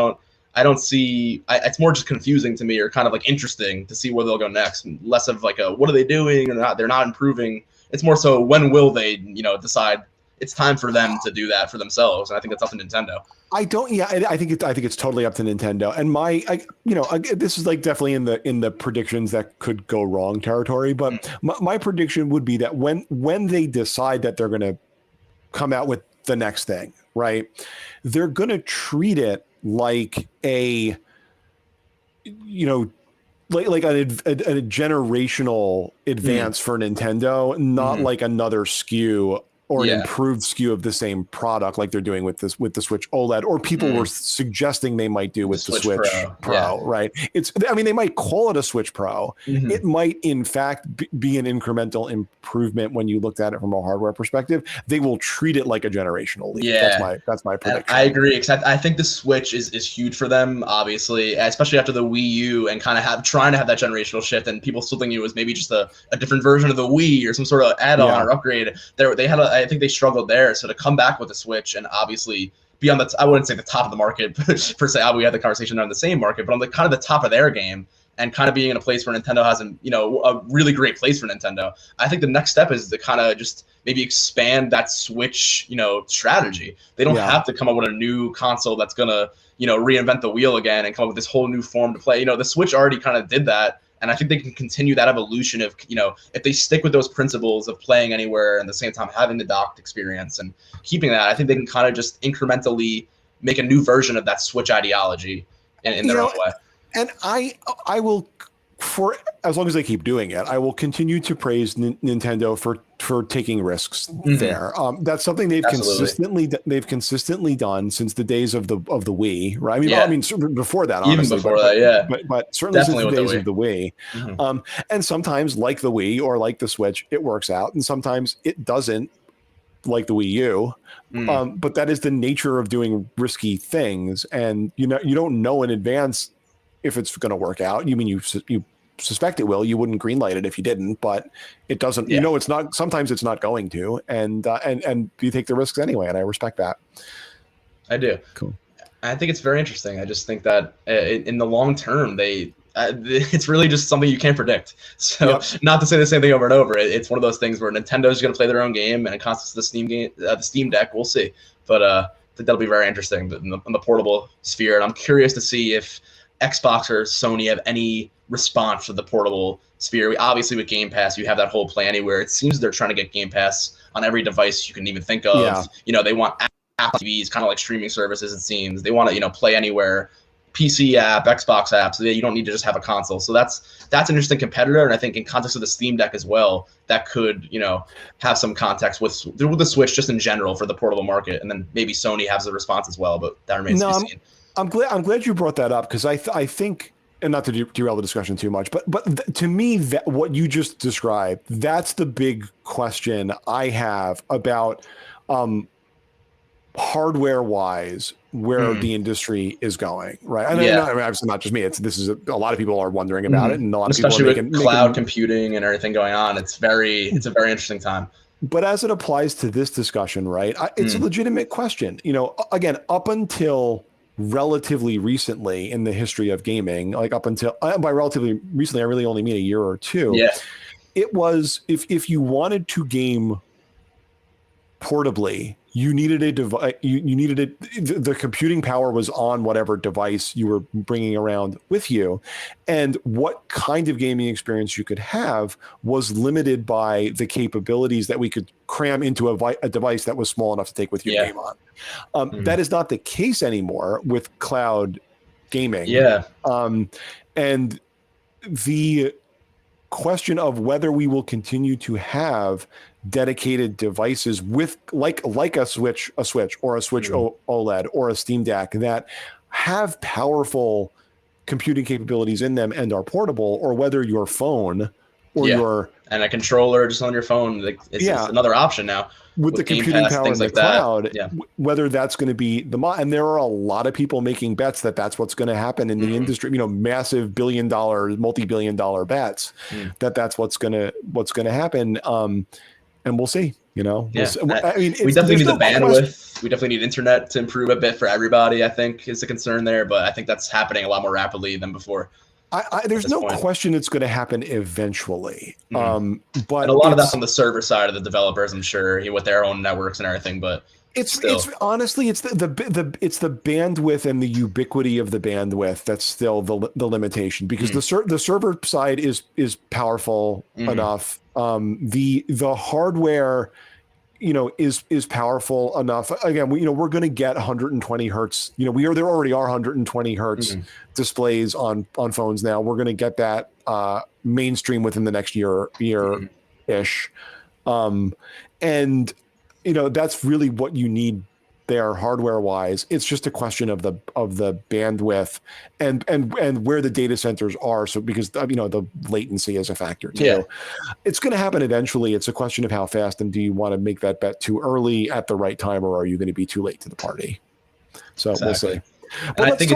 Speaker 1: don't see. It's more just confusing to me, or kind of like interesting to see where they'll go next, and less of like a what are they doing or not. They're not improving. It's more so when will they, you know, decide it's time for them to do that for themselves. And I think that's up to Nintendo.
Speaker 2: I think it's totally up to Nintendo. And this is like definitely in the predictions that could go wrong territory. But my prediction would be that when they decide that they're going to come out with the next thing, right, they're going to treat it like a, you know, like a generational advance for Nintendo, not like another SKU or an improved SKU of the same product like they're doing with the Switch OLED, or people were suggesting they might do with the Switch Pro, right? They might call it a Switch Pro. It might in fact be an incremental improvement when you looked at it from a hardware perspective. They will treat it like a generational leap. That's my prediction.
Speaker 1: I agree, except I think the Switch is huge for them, obviously, especially after the Wii U and kind of trying to have that generational shift, and people still thinking it was maybe just a different version of the Wii or some sort of add-on or upgrade. They had I think they struggled there. So to come back with the Switch and obviously be on I wouldn't say the top of the market per se. We had the conversation on the same market, but on the kind of the top of their game and kind of being in a place where Nintendo hasn't, you know, a really great place for Nintendo. I think the next step is to kind of just maybe expand that Switch, you know, strategy. They don't have to come up with a new console that's going to, you know, reinvent the wheel again and come up with this whole new form to play. You know, the Switch already kind of did that. And I think they can continue that evolution of, you know, if they stick with those principles of playing anywhere and at the same time having the docked experience and keeping that, I think they can kind of just incrementally make a new version of that Switch ideology in their own way.
Speaker 2: And I will, for as long as they keep doing it, I will continue to praise Nintendo for taking risks there. That's something they've consistently done since the days of the Wii, right? I mean, before that, honestly,
Speaker 1: even before that,
Speaker 2: but certainly definitely since the days of the Wii. And sometimes, like the Wii or like the Switch, it works out, and sometimes it doesn't, like the Wii U. But that is the nature of doing risky things, and you don't know in advance if it's going to work out. You suspect it will. You wouldn't greenlight it if you didn't, but it doesn't. You know, it's not. Sometimes it's not going to, and you take the risks anyway, and I respect that.
Speaker 1: I do.
Speaker 2: Cool.
Speaker 1: I think it's very interesting. I just think that in the long term, it's really just something you can't predict. So not to say the same thing over and over. It's one of those things where Nintendo's going to play their own game, and it constitutes the Steam game, the Steam Deck. We'll see, but I think that'll be very interesting in the portable sphere, and I'm curious to see if Xbox or Sony have any response to the portable sphere. Obviously, with Game Pass, you have that whole plan anywhere. It seems they're trying to get Game Pass on every device you can even think of. You know, they want Apple TVs, kind of like streaming services. It seems they want to, you know, play anywhere, PC app, Xbox app, so that you don't need to just have a console. So that's an interesting competitor, and I think in context of the Steam Deck as well, that could, you know, have some context with the Switch just in general for the portable market, and then maybe Sony has the response as well, but that remains to be seen.
Speaker 2: I'm glad you brought that up, because I think, and not to derail the discussion too much, but to me, that what you just described, that's the big question I have about hardware-wise where the industry is I mean, obviously not just me. A lot of people are wondering about it, and a lot of
Speaker 1: especially
Speaker 2: people
Speaker 1: with cloud computing and everything going on. It's a very interesting time.
Speaker 2: But as it applies to this discussion, right? It's a legitimate question. You know, again, up until relatively recently in the history of gaming, like up until by relatively recently, I really only mean a year or two. It was if you wanted to game portably, you needed a device. You needed it. The computing power was on whatever device you were bringing around with you, and what kind of gaming experience you could have was limited by the capabilities that we could cram into a device that was small enough to take with your game on. That is not the case anymore with cloud gaming. And the question of whether we will continue to have dedicated devices with like a Switch or a Switch OLED or a Steam Deck that have powerful computing capabilities in them and are portable, or whether your phone or your
Speaker 1: and a controller just on your phone, like it's another option now
Speaker 2: with the computing power in the cloud.
Speaker 1: Yeah.
Speaker 2: Whether that's going to be and there are a lot of people making bets that that's what's going to happen in the industry. Massive billion-dollar, multi-billion-dollar bets that's what's going to happen. And we'll see. We'll see. I mean,
Speaker 1: we definitely need the bandwidth. We definitely need internet to improve a bit for everybody, I think, is a concern there. But I think that's happening a lot more rapidly than before.
Speaker 2: There's no question it's going to happen eventually. But
Speaker 1: and a lot of that's on the server side of the developers, I'm sure, with their own networks and everything. But
Speaker 2: it's honestly, it's the bandwidth and the ubiquity of the bandwidth that's still the limitation, because the server side is powerful enough. The hardware, is powerful enough. Again, we're going to get 120 hertz. There already are 120 hertz displays on phones now. We're going to get that mainstream within the next year ish, and that's really what you need there hardware wise. It's just a question of the bandwidth and where the data centers are. So because the latency is a factor too. It's going to happen eventually. It's a question of how fast, and do you want to make that bet too early at the right time, or are you going to be too late to the party? So We'll see.
Speaker 1: And I think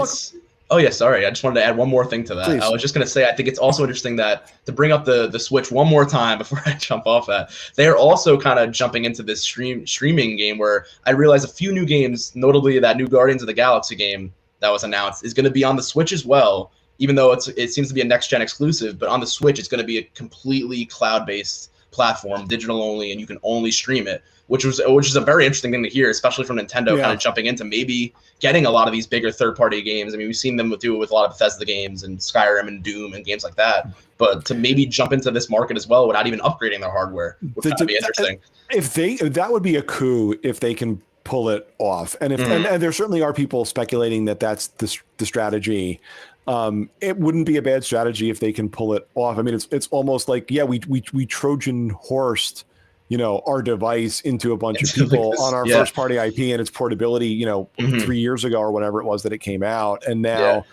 Speaker 1: oh yeah, sorry. I just wanted to add one more thing to that. Please. I was just going to say, I think it's also interesting that to bring up the Switch one more time before I jump off that, they are also kind of jumping into this streaming game where I realized a few new games, notably that new Guardians of the Galaxy game that was announced, is going to be on the Switch as well, even though it seems to be a next-gen exclusive. But on the Switch, it's going to be a completely cloud-based platform, digital only, and you can only stream it, which is a very interesting thing to hear, especially from Nintendo kind of jumping into maybe getting a lot of these bigger third-party games. I mean, we've seen them do it with a lot of Bethesda games and Skyrim and Doom and games like that. But to maybe jump into this market as well without even upgrading their hardware would kind of be interesting.
Speaker 2: That would be a coup if they can pull it off. And and there certainly are people speculating that that's the strategy. It wouldn't be a bad strategy if they can pull it off. I mean, it's almost like, we Trojan horsed, our device into a bunch of people on our first party IP and its portability, 3 years ago or whatever it was that it came out. And now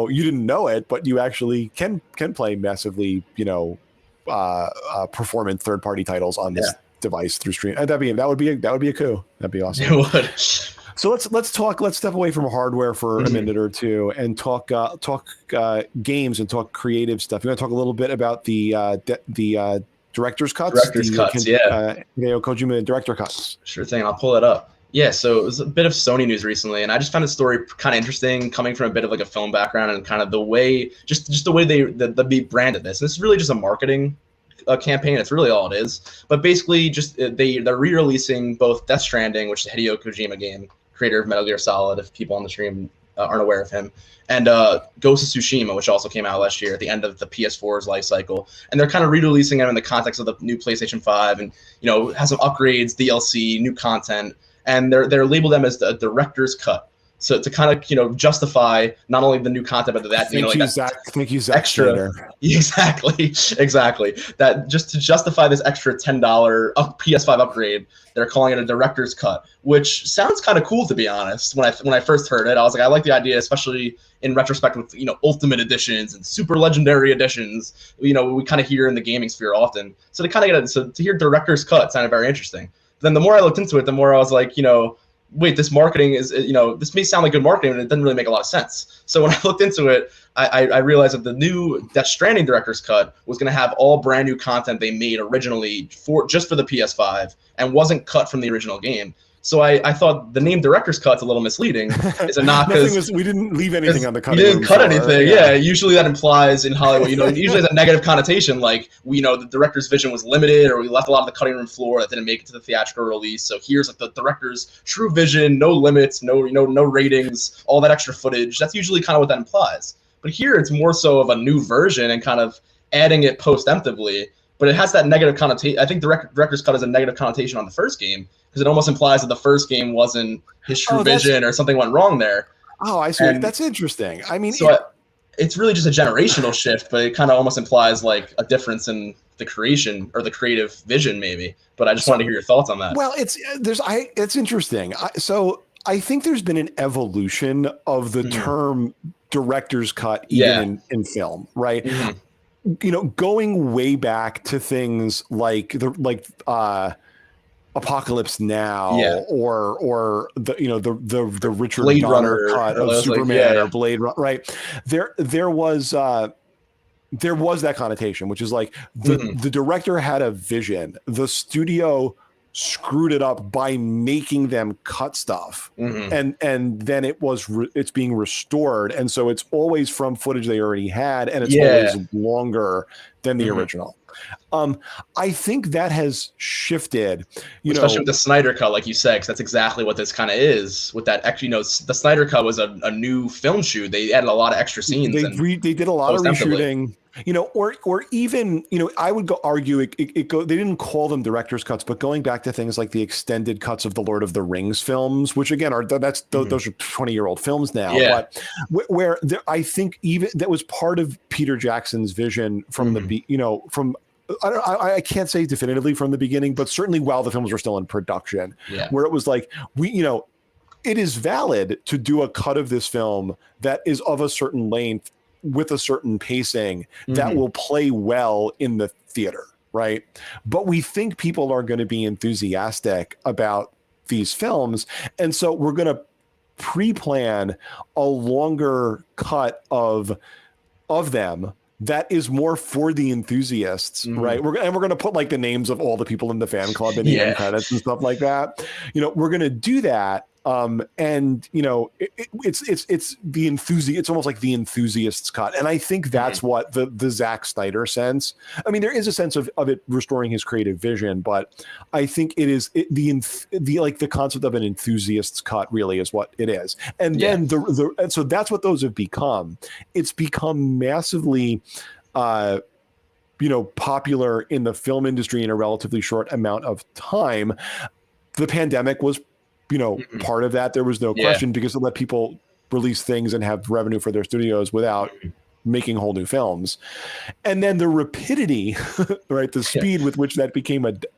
Speaker 2: you didn't know it, but you actually can play massively, performant third party titles on this device through stream. And that would be a coup. That'd be awesome.
Speaker 1: It would.
Speaker 2: So let's step away from hardware for a minute or two and talk games and talk creative stuff. You want to talk a little bit about the director's cuts? Hideo Kojima director cuts.
Speaker 1: Sure thing. I'll pull it up. Yeah, so it was a bit of Sony news recently, and I just found the story kind of interesting, coming from a bit of like a film background and kind of the way, just the way they branded this. This is really just a marketing campaign. It's really all it is. But basically, just they're re-releasing both Death Stranding, which is a Hideo Kojima game, creator of Metal Gear Solid, if people on the stream aren't aware of him, and Ghost of Tsushima, which also came out last year at the end of the PS4's life cycle. And they're kind of re-releasing them in the context of the new PlayStation 5, and has some upgrades, DLC, new content, and they're labeled them as the director's cut. So to kind of justify not only the new content, but that
Speaker 2: thank you, Zach
Speaker 1: extra. Exactly. That just to justify this extra $10 PS5 upgrade, they're calling it a director's cut, which sounds kind of cool, to be honest. When I first heard it, I was like, I like the idea, especially in retrospect with ultimate editions and super legendary editions. We kind of hear in the gaming sphere often. So to kind of to hear director's cut sounded very interesting. Then the more I looked into it, the more I was like, wait, this marketing is, this may sound like good marketing, but it doesn't really make a lot of sense. So when I looked into it, I realized that the new Death Stranding director's cut was going to have all brand new content they made originally just for the PS5 and wasn't cut from the original game. So I thought the name director's cut's a little misleading. Is it not? Because
Speaker 2: we didn't leave anything on the cut.
Speaker 1: We didn't cut anything. Yeah. Usually that implies in Hollywood, usually it's a negative connotation, like the director's vision was limited, or we left a lot of the cutting room floor that didn't make it to the theatrical release. So here's like the director's true vision, no limits, no ratings, all that extra footage. That's usually kind of what that implies. But here it's more so of a new version and kind of adding it post-emptively. But it has that negative connotation. I think the director's cut is a negative connotation on the first game, because it almost implies that the first game wasn't his true vision or something went wrong there.
Speaker 2: Oh, I see. And that's interesting. I mean,
Speaker 1: it's really just a generational shift, but it kind of almost implies like a difference in the creation or the creative vision, maybe. But I just wanted to hear your thoughts on that.
Speaker 2: Well, it's interesting. So I think there's been an evolution of the term director's cut, even in film, right? You know, going way back to things like Apocalypse Now, or the Richard
Speaker 1: Blade
Speaker 2: Donner
Speaker 1: Runner
Speaker 2: cut of Superman or Blade Runner, right? There was that connotation, which is like the director had a vision, the studio screwed it up by making them cut stuff, and then it's being restored, and so it's always from footage they already had, and it's always longer than the original. I think that has shifted,
Speaker 1: especially with the Snyder Cut, like you said, because that's exactly what this kind of is. With that, actually, the Snyder Cut was a new film shoot. They added a lot of extra scenes.
Speaker 2: They did a lot of reshooting. Or even, I would argue they didn't call them director's cuts, but going back to things like the extended cuts of the Lord of the Rings films, which again those are 20-year-old films now, but where I think even that was part of Peter Jackson's vision from I can't say definitively from the beginning, but certainly while the films were still in production, where it was like, it is valid to do a cut of this film that is of a certain length with a certain pacing that will play well in the theater, right? But we think people are going to be enthusiastic about these films, and so we're going to pre-plan a longer cut of them that is more for the enthusiasts, right? We're going to put like the names of all the people in the fan club in the end credits and stuff like that. We're going to do that. And it's the enthusiast. It's almost like the enthusiast's cut, and I think that's what the Zack Snyder sense. I mean, there is a sense of it restoring his creative vision, but I think it is the concept of an enthusiast's cut really is what it is. And then and so that's what those have become. It's become massively, popular in the film industry in a relatively short amount of time. The pandemic was part of that. There was no question, because it let people release things and have revenue for their studios without making whole new films. And then the rapidity, right, the speed with which that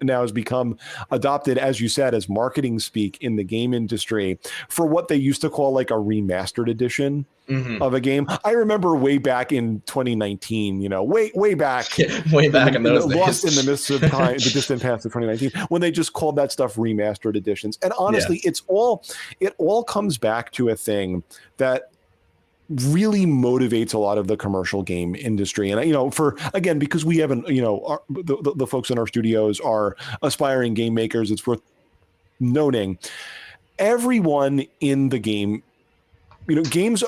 Speaker 2: now has become adopted, as you said, as marketing speak in the game industry for what they used to call like a remastered edition of a game. I remember way back in 2019, way back in those days, lost in the mists of time, the distant past of 2019, when they just called that stuff remastered editions. And honestly, it all comes back to a thing that really motivates a lot of the commercial game industry. And, because we haven't, the folks in our studios are aspiring game makers, it's worth noting everyone in the game, games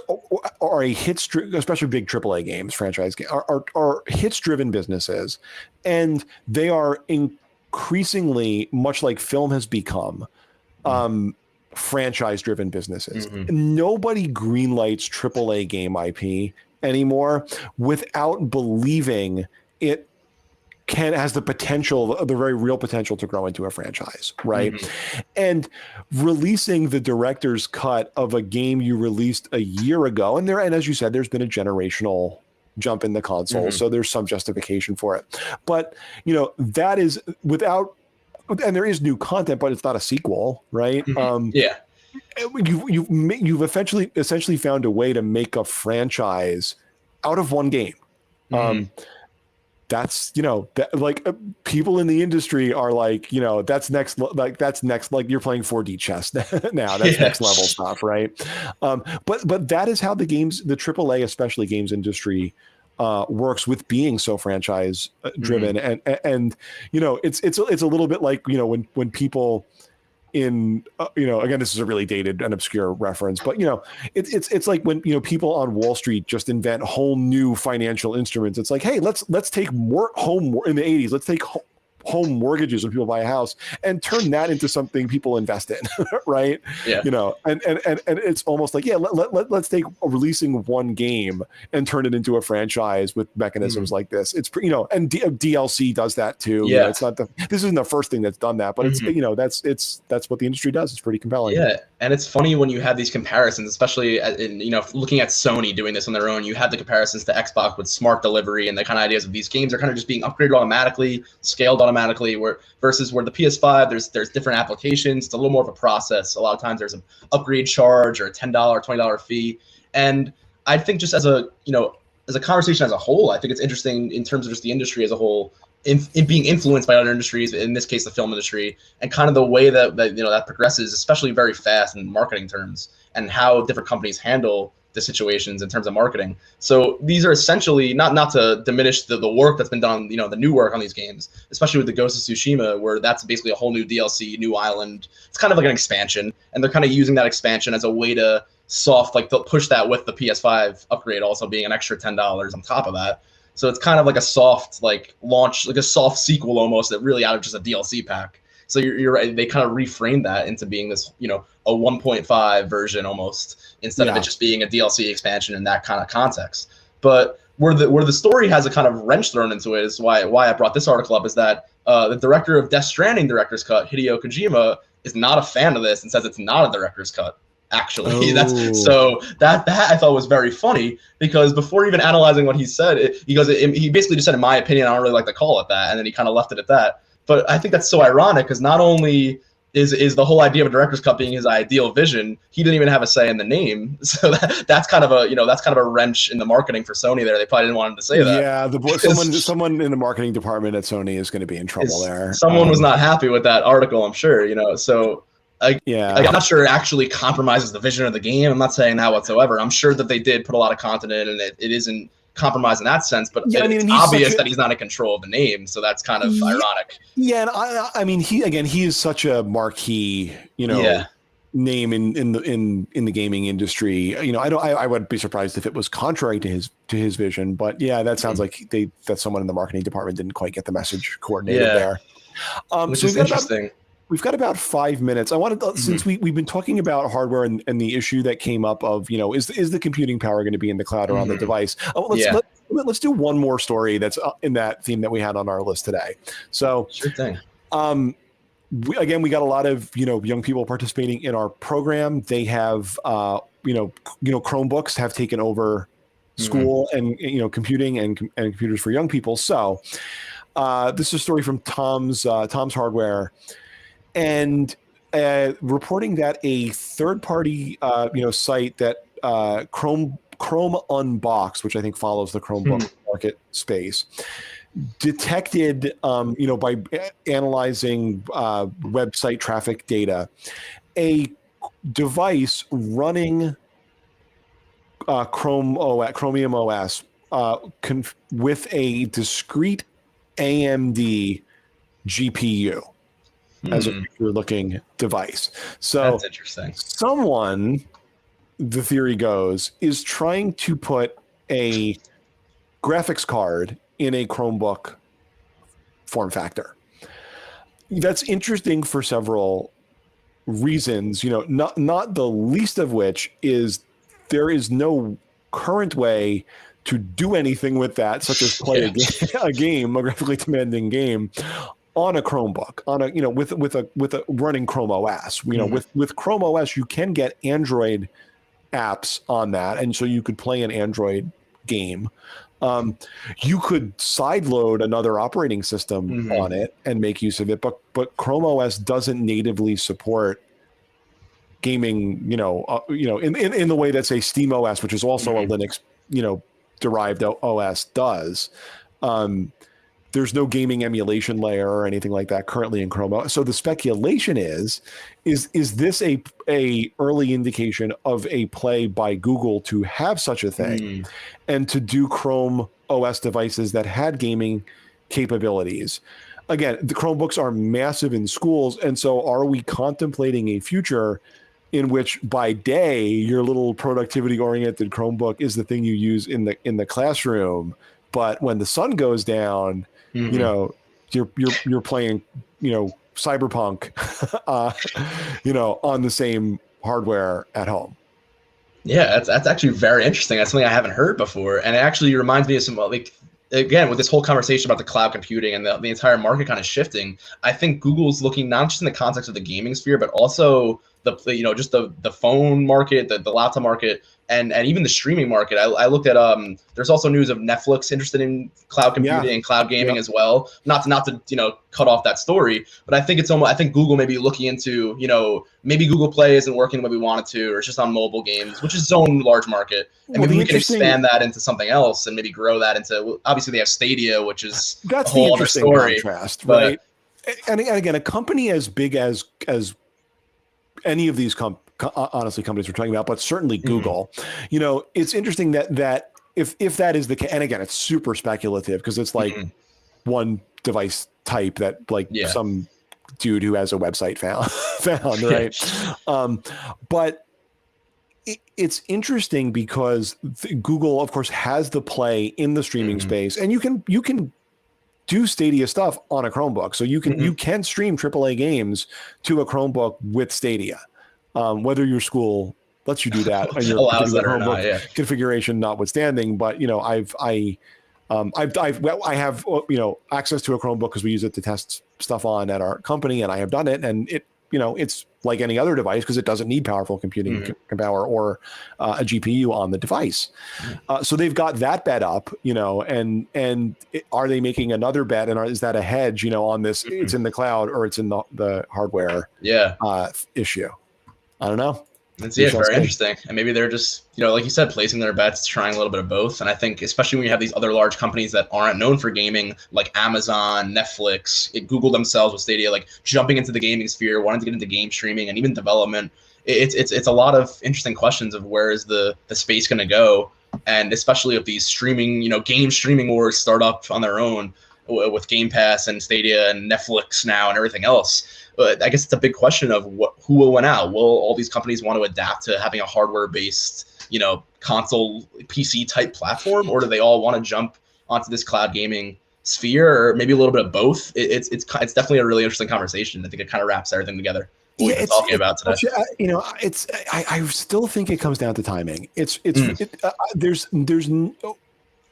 Speaker 2: are a hits, especially big AAA games, franchise games are hits driven businesses. And they are increasingly, much like film has become, franchise-driven businesses. Nobody greenlights AAA game IP anymore without believing it has the potential, the very real potential to grow into a franchise, right? And releasing the director's cut of a game you released a year ago, and as you said, there's been a generational jump in the console, so there's some justification for it. But that is without. And there is new content, but it's not a sequel, right? You've essentially found a way to make a franchise out of one game. That's people in the industry are like, that's next, like you're playing 4D chess now. That's next level stuff, right? But that is how the AAA, especially games industry, works, with being so franchise driven. And it's a little bit like when people in again, this is a really dated and obscure reference, but it's like when people on Wall Street just invent whole new financial instruments. It's like, hey, let's take home in the 80s, let's take home mortgages when people buy a house and turn that into something people invest in, right? And it's almost like, let's take releasing one game and turn it into a franchise with mechanisms like this. It's and DLC does that too. It's not this isn't the first thing that's done that, but it's that's what the industry does. It's pretty compelling.
Speaker 1: And it's funny when you have these comparisons, especially in looking at Sony doing this on their own. You have the comparisons to Xbox with smart delivery and the kind of ideas of these games are kind of just being upgraded automatically, scaled automatically, automatically, where versus where the PS5 there's different applications. It's a little more of a process. A lot of times there's an upgrade charge or a $10, $20 fee. And I think just as a conversation as a whole, I think it's interesting in terms of just the industry as a whole, in being influenced by other industries, in this case the film industry, and kind of the way that that progresses, especially very fast in marketing terms, and how different companies handle the situations in terms of marketing. So these are essentially not to diminish the work that's been done, the new work on these games, especially with the Ghost of Tsushima, where that's basically a whole new DLC, new island. It's kind of like an expansion, and they're kind of using that expansion as a way to they'll push that with the PS5 upgrade also being an extra $10 on top of that. So it's kind of like a soft launch, like a soft sequel almost, that really out of just a DLC pack. So you're right. They kind of reframed that into being this, a 1.5 version almost, instead of it just being a DLC expansion in that kind of context. But where the story has a kind of wrench thrown into it is why I brought this article up, is that the director of Death Stranding director's cut, Hideo Kojima, is not a fan of this and says it's not a director's cut. Actually, that I thought was very funny, because before even analyzing what he said, he basically just said, in my opinion, I don't really like to call it that, and then he kind of left it at that. But I think that's so ironic, because not only is the whole idea of a director's cut being his ideal vision, he didn't even have a say in the name. So that's kind of a wrench in the marketing for Sony there. They probably didn't want him to say that.
Speaker 2: Yeah, someone in the marketing department at Sony is going to be in trouble there.
Speaker 1: Someone was not happy with that article, I'm sure. So. I'm not sure it actually compromises the vision of the game. I'm not saying that whatsoever. I'm sure that they did put a lot of content in, and it isn't compromised in that sense. But it's obvious that he's not in control of the name, so that's kind of ironic.
Speaker 2: Yeah, and he is such a marquee, name in the gaming industry. I would be surprised if it was contrary to his vision. But yeah, that sounds like that someone in the marketing department didn't quite get the message coordinated there.
Speaker 1: Which is interesting.
Speaker 2: We've got about 5 minutes. I wanted to, since we've been talking about hardware and the issue that came up of, is the computing power going to be in the cloud or on the device? Let's do one more story that's in that theme that we had on our list today. So
Speaker 1: sure thing.
Speaker 2: We got a lot of, young people participating in our program. They have, Chromebooks have taken over school and, computing and computers for young people. So this is a story from Tom's Hardware. And reporting that a third-party, site that Chrome Unbox, which I think follows the Chromebook market space, detected, by analyzing website traffic data, a device running Chromium OS with a discrete AMD GPU. As a future-looking device. So
Speaker 1: that's interesting.
Speaker 2: Someone, the theory goes, is trying to put a graphics card in a Chromebook form factor. That's interesting for several reasons, not the least of which is there is no current way to do anything with that, such as play a graphically demanding game, on a Chromebook, with a running Chrome OS. With Chrome OS, you can get Android apps on that, and so you could play an Android game. You could sideload another operating system on it and make use of it, but Chrome OS doesn't natively support gaming. In the way that say Steam OS, which is also a Linux, derived OS, does. There's no gaming emulation layer or anything like that currently in Chrome OS. So the speculation is this a early indication of a play by Google to have such a thing and to do Chrome OS devices that had gaming capabilities? Again, the Chromebooks are massive in schools, and so are we contemplating a future in which by day your little productivity oriented Chromebook is the thing you use in the classroom, but when the sun goes down, you're playing, Cyberpunk, on the same hardware at home.
Speaker 1: Yeah, that's actually very interesting. That's something I haven't heard before, and it actually reminds me of some again, with this whole conversation about the cloud computing and the entire market kind of shifting. I think Google's looking not just in the context of the gaming sphere, but also just the phone market, the laptop market, and even the streaming market. I looked at there's also news of Netflix interested in cloud computing and cloud gaming as well. Not to cut off that story, but I think I think Google may be looking into, maybe Google Play isn't working the way we want it to, or it's just on mobile games, which is its own large market, and maybe we can expand that into something else and maybe grow that into. Obviously, they have Stadia, which is
Speaker 2: that's
Speaker 1: a whole
Speaker 2: the interesting
Speaker 1: other story,
Speaker 2: contrast, right? And again, a company as big as any of these honestly companies we're talking about, but certainly Google, it's interesting that if that is the case, and again, it's super speculative because it's like one device type that some dude who has a website found right? But it's interesting because Google, of course, has the play in the streaming space, and you can do Stadia stuff on a Chromebook. So you can stream AAA games to a Chromebook with Stadia, whether your school lets you do that on your Chromebook configuration notwithstanding. But I have access to a Chromebook because we use it to test stuff on at our company, and I have done it, and it's like any other device because it doesn't need powerful computing power or a GPU on the device. So they've got that bet up, and are they making another bet? And is that a hedge, on this? It's in the cloud or it's in the hardware issue. I don't know.
Speaker 1: It's very interesting. And maybe they're just, like you said, placing their bets, trying a little bit of both. And I think especially when you have these other large companies that aren't known for gaming, like Amazon, Netflix, Google themselves with Stadia, like jumping into the gaming sphere, wanting to get into game streaming and even development. It's a lot of interesting questions of where is the space going to go. And especially if these streaming, game streaming wars start up on their own with Game Pass and Stadia and Netflix now and everything else. But I guess it's a big question of who will win out. Will all these companies want to adapt to having a hardware-based, console PC type platform, or do they all want to jump onto this cloud gaming sphere, or maybe a little bit of both? It's definitely a really interesting conversation. I think it kind of wraps everything together. What we're talking about today.
Speaker 2: I still think it comes down to timing.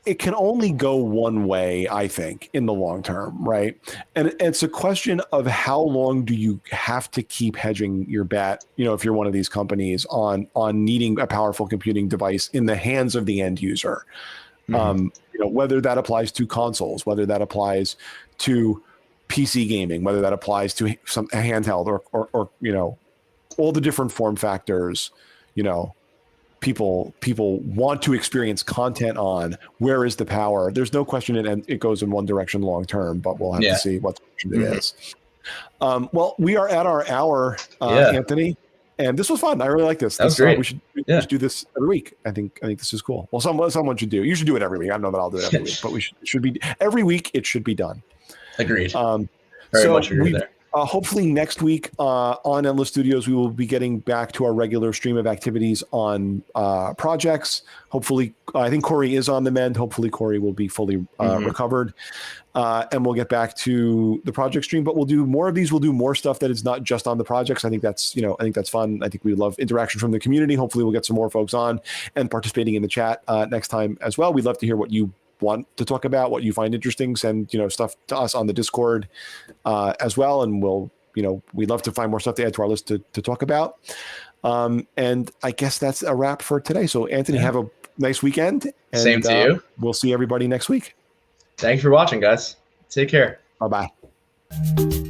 Speaker 2: It can only go one way, I think, in the long term, right? And it's a question of how long do you have to keep hedging your bet, if you're one of these companies on needing a powerful computing device in the hands of the end user. Whether that applies to consoles, whether that applies to PC gaming, whether that applies to some handheld or all the different form factors, people want to experience content on. Where is the power? There's no question it goes in one direction long term, but we'll have to see what direction it is. Well, we are at our hour, Anthony, and this was fun. I really like this.
Speaker 1: That's great.
Speaker 2: We should do this every week. I think this is cool. Well, someone should do. You should do it every week. I don't know that I'll do it every week, but we should be every week. It should be done.
Speaker 1: Agreed. Very much agree there.
Speaker 2: Hopefully next week on Endless Studios, we will be getting back to our regular stream of activities on projects. Hopefully, I think Corey is on the mend. Hopefully, Corey will be fully recovered, and we'll get back to the project stream. But we'll do more of these. We'll do more stuff that is not just on the projects. I think that's fun. I think we love interaction from the community. Hopefully, we'll get some more folks on and participating in the chat next time as well. We'd love to hear what you want to talk about, what you find interesting. Send stuff to us on the Discord as well, and we'd love to find more stuff to add to our list to talk about. And I guess that's a wrap for today. So Anthony, have a nice weekend. And,
Speaker 1: same to you.
Speaker 2: We'll see everybody next week.
Speaker 1: Thanks for watching, guys. Take care.
Speaker 2: Bye-bye.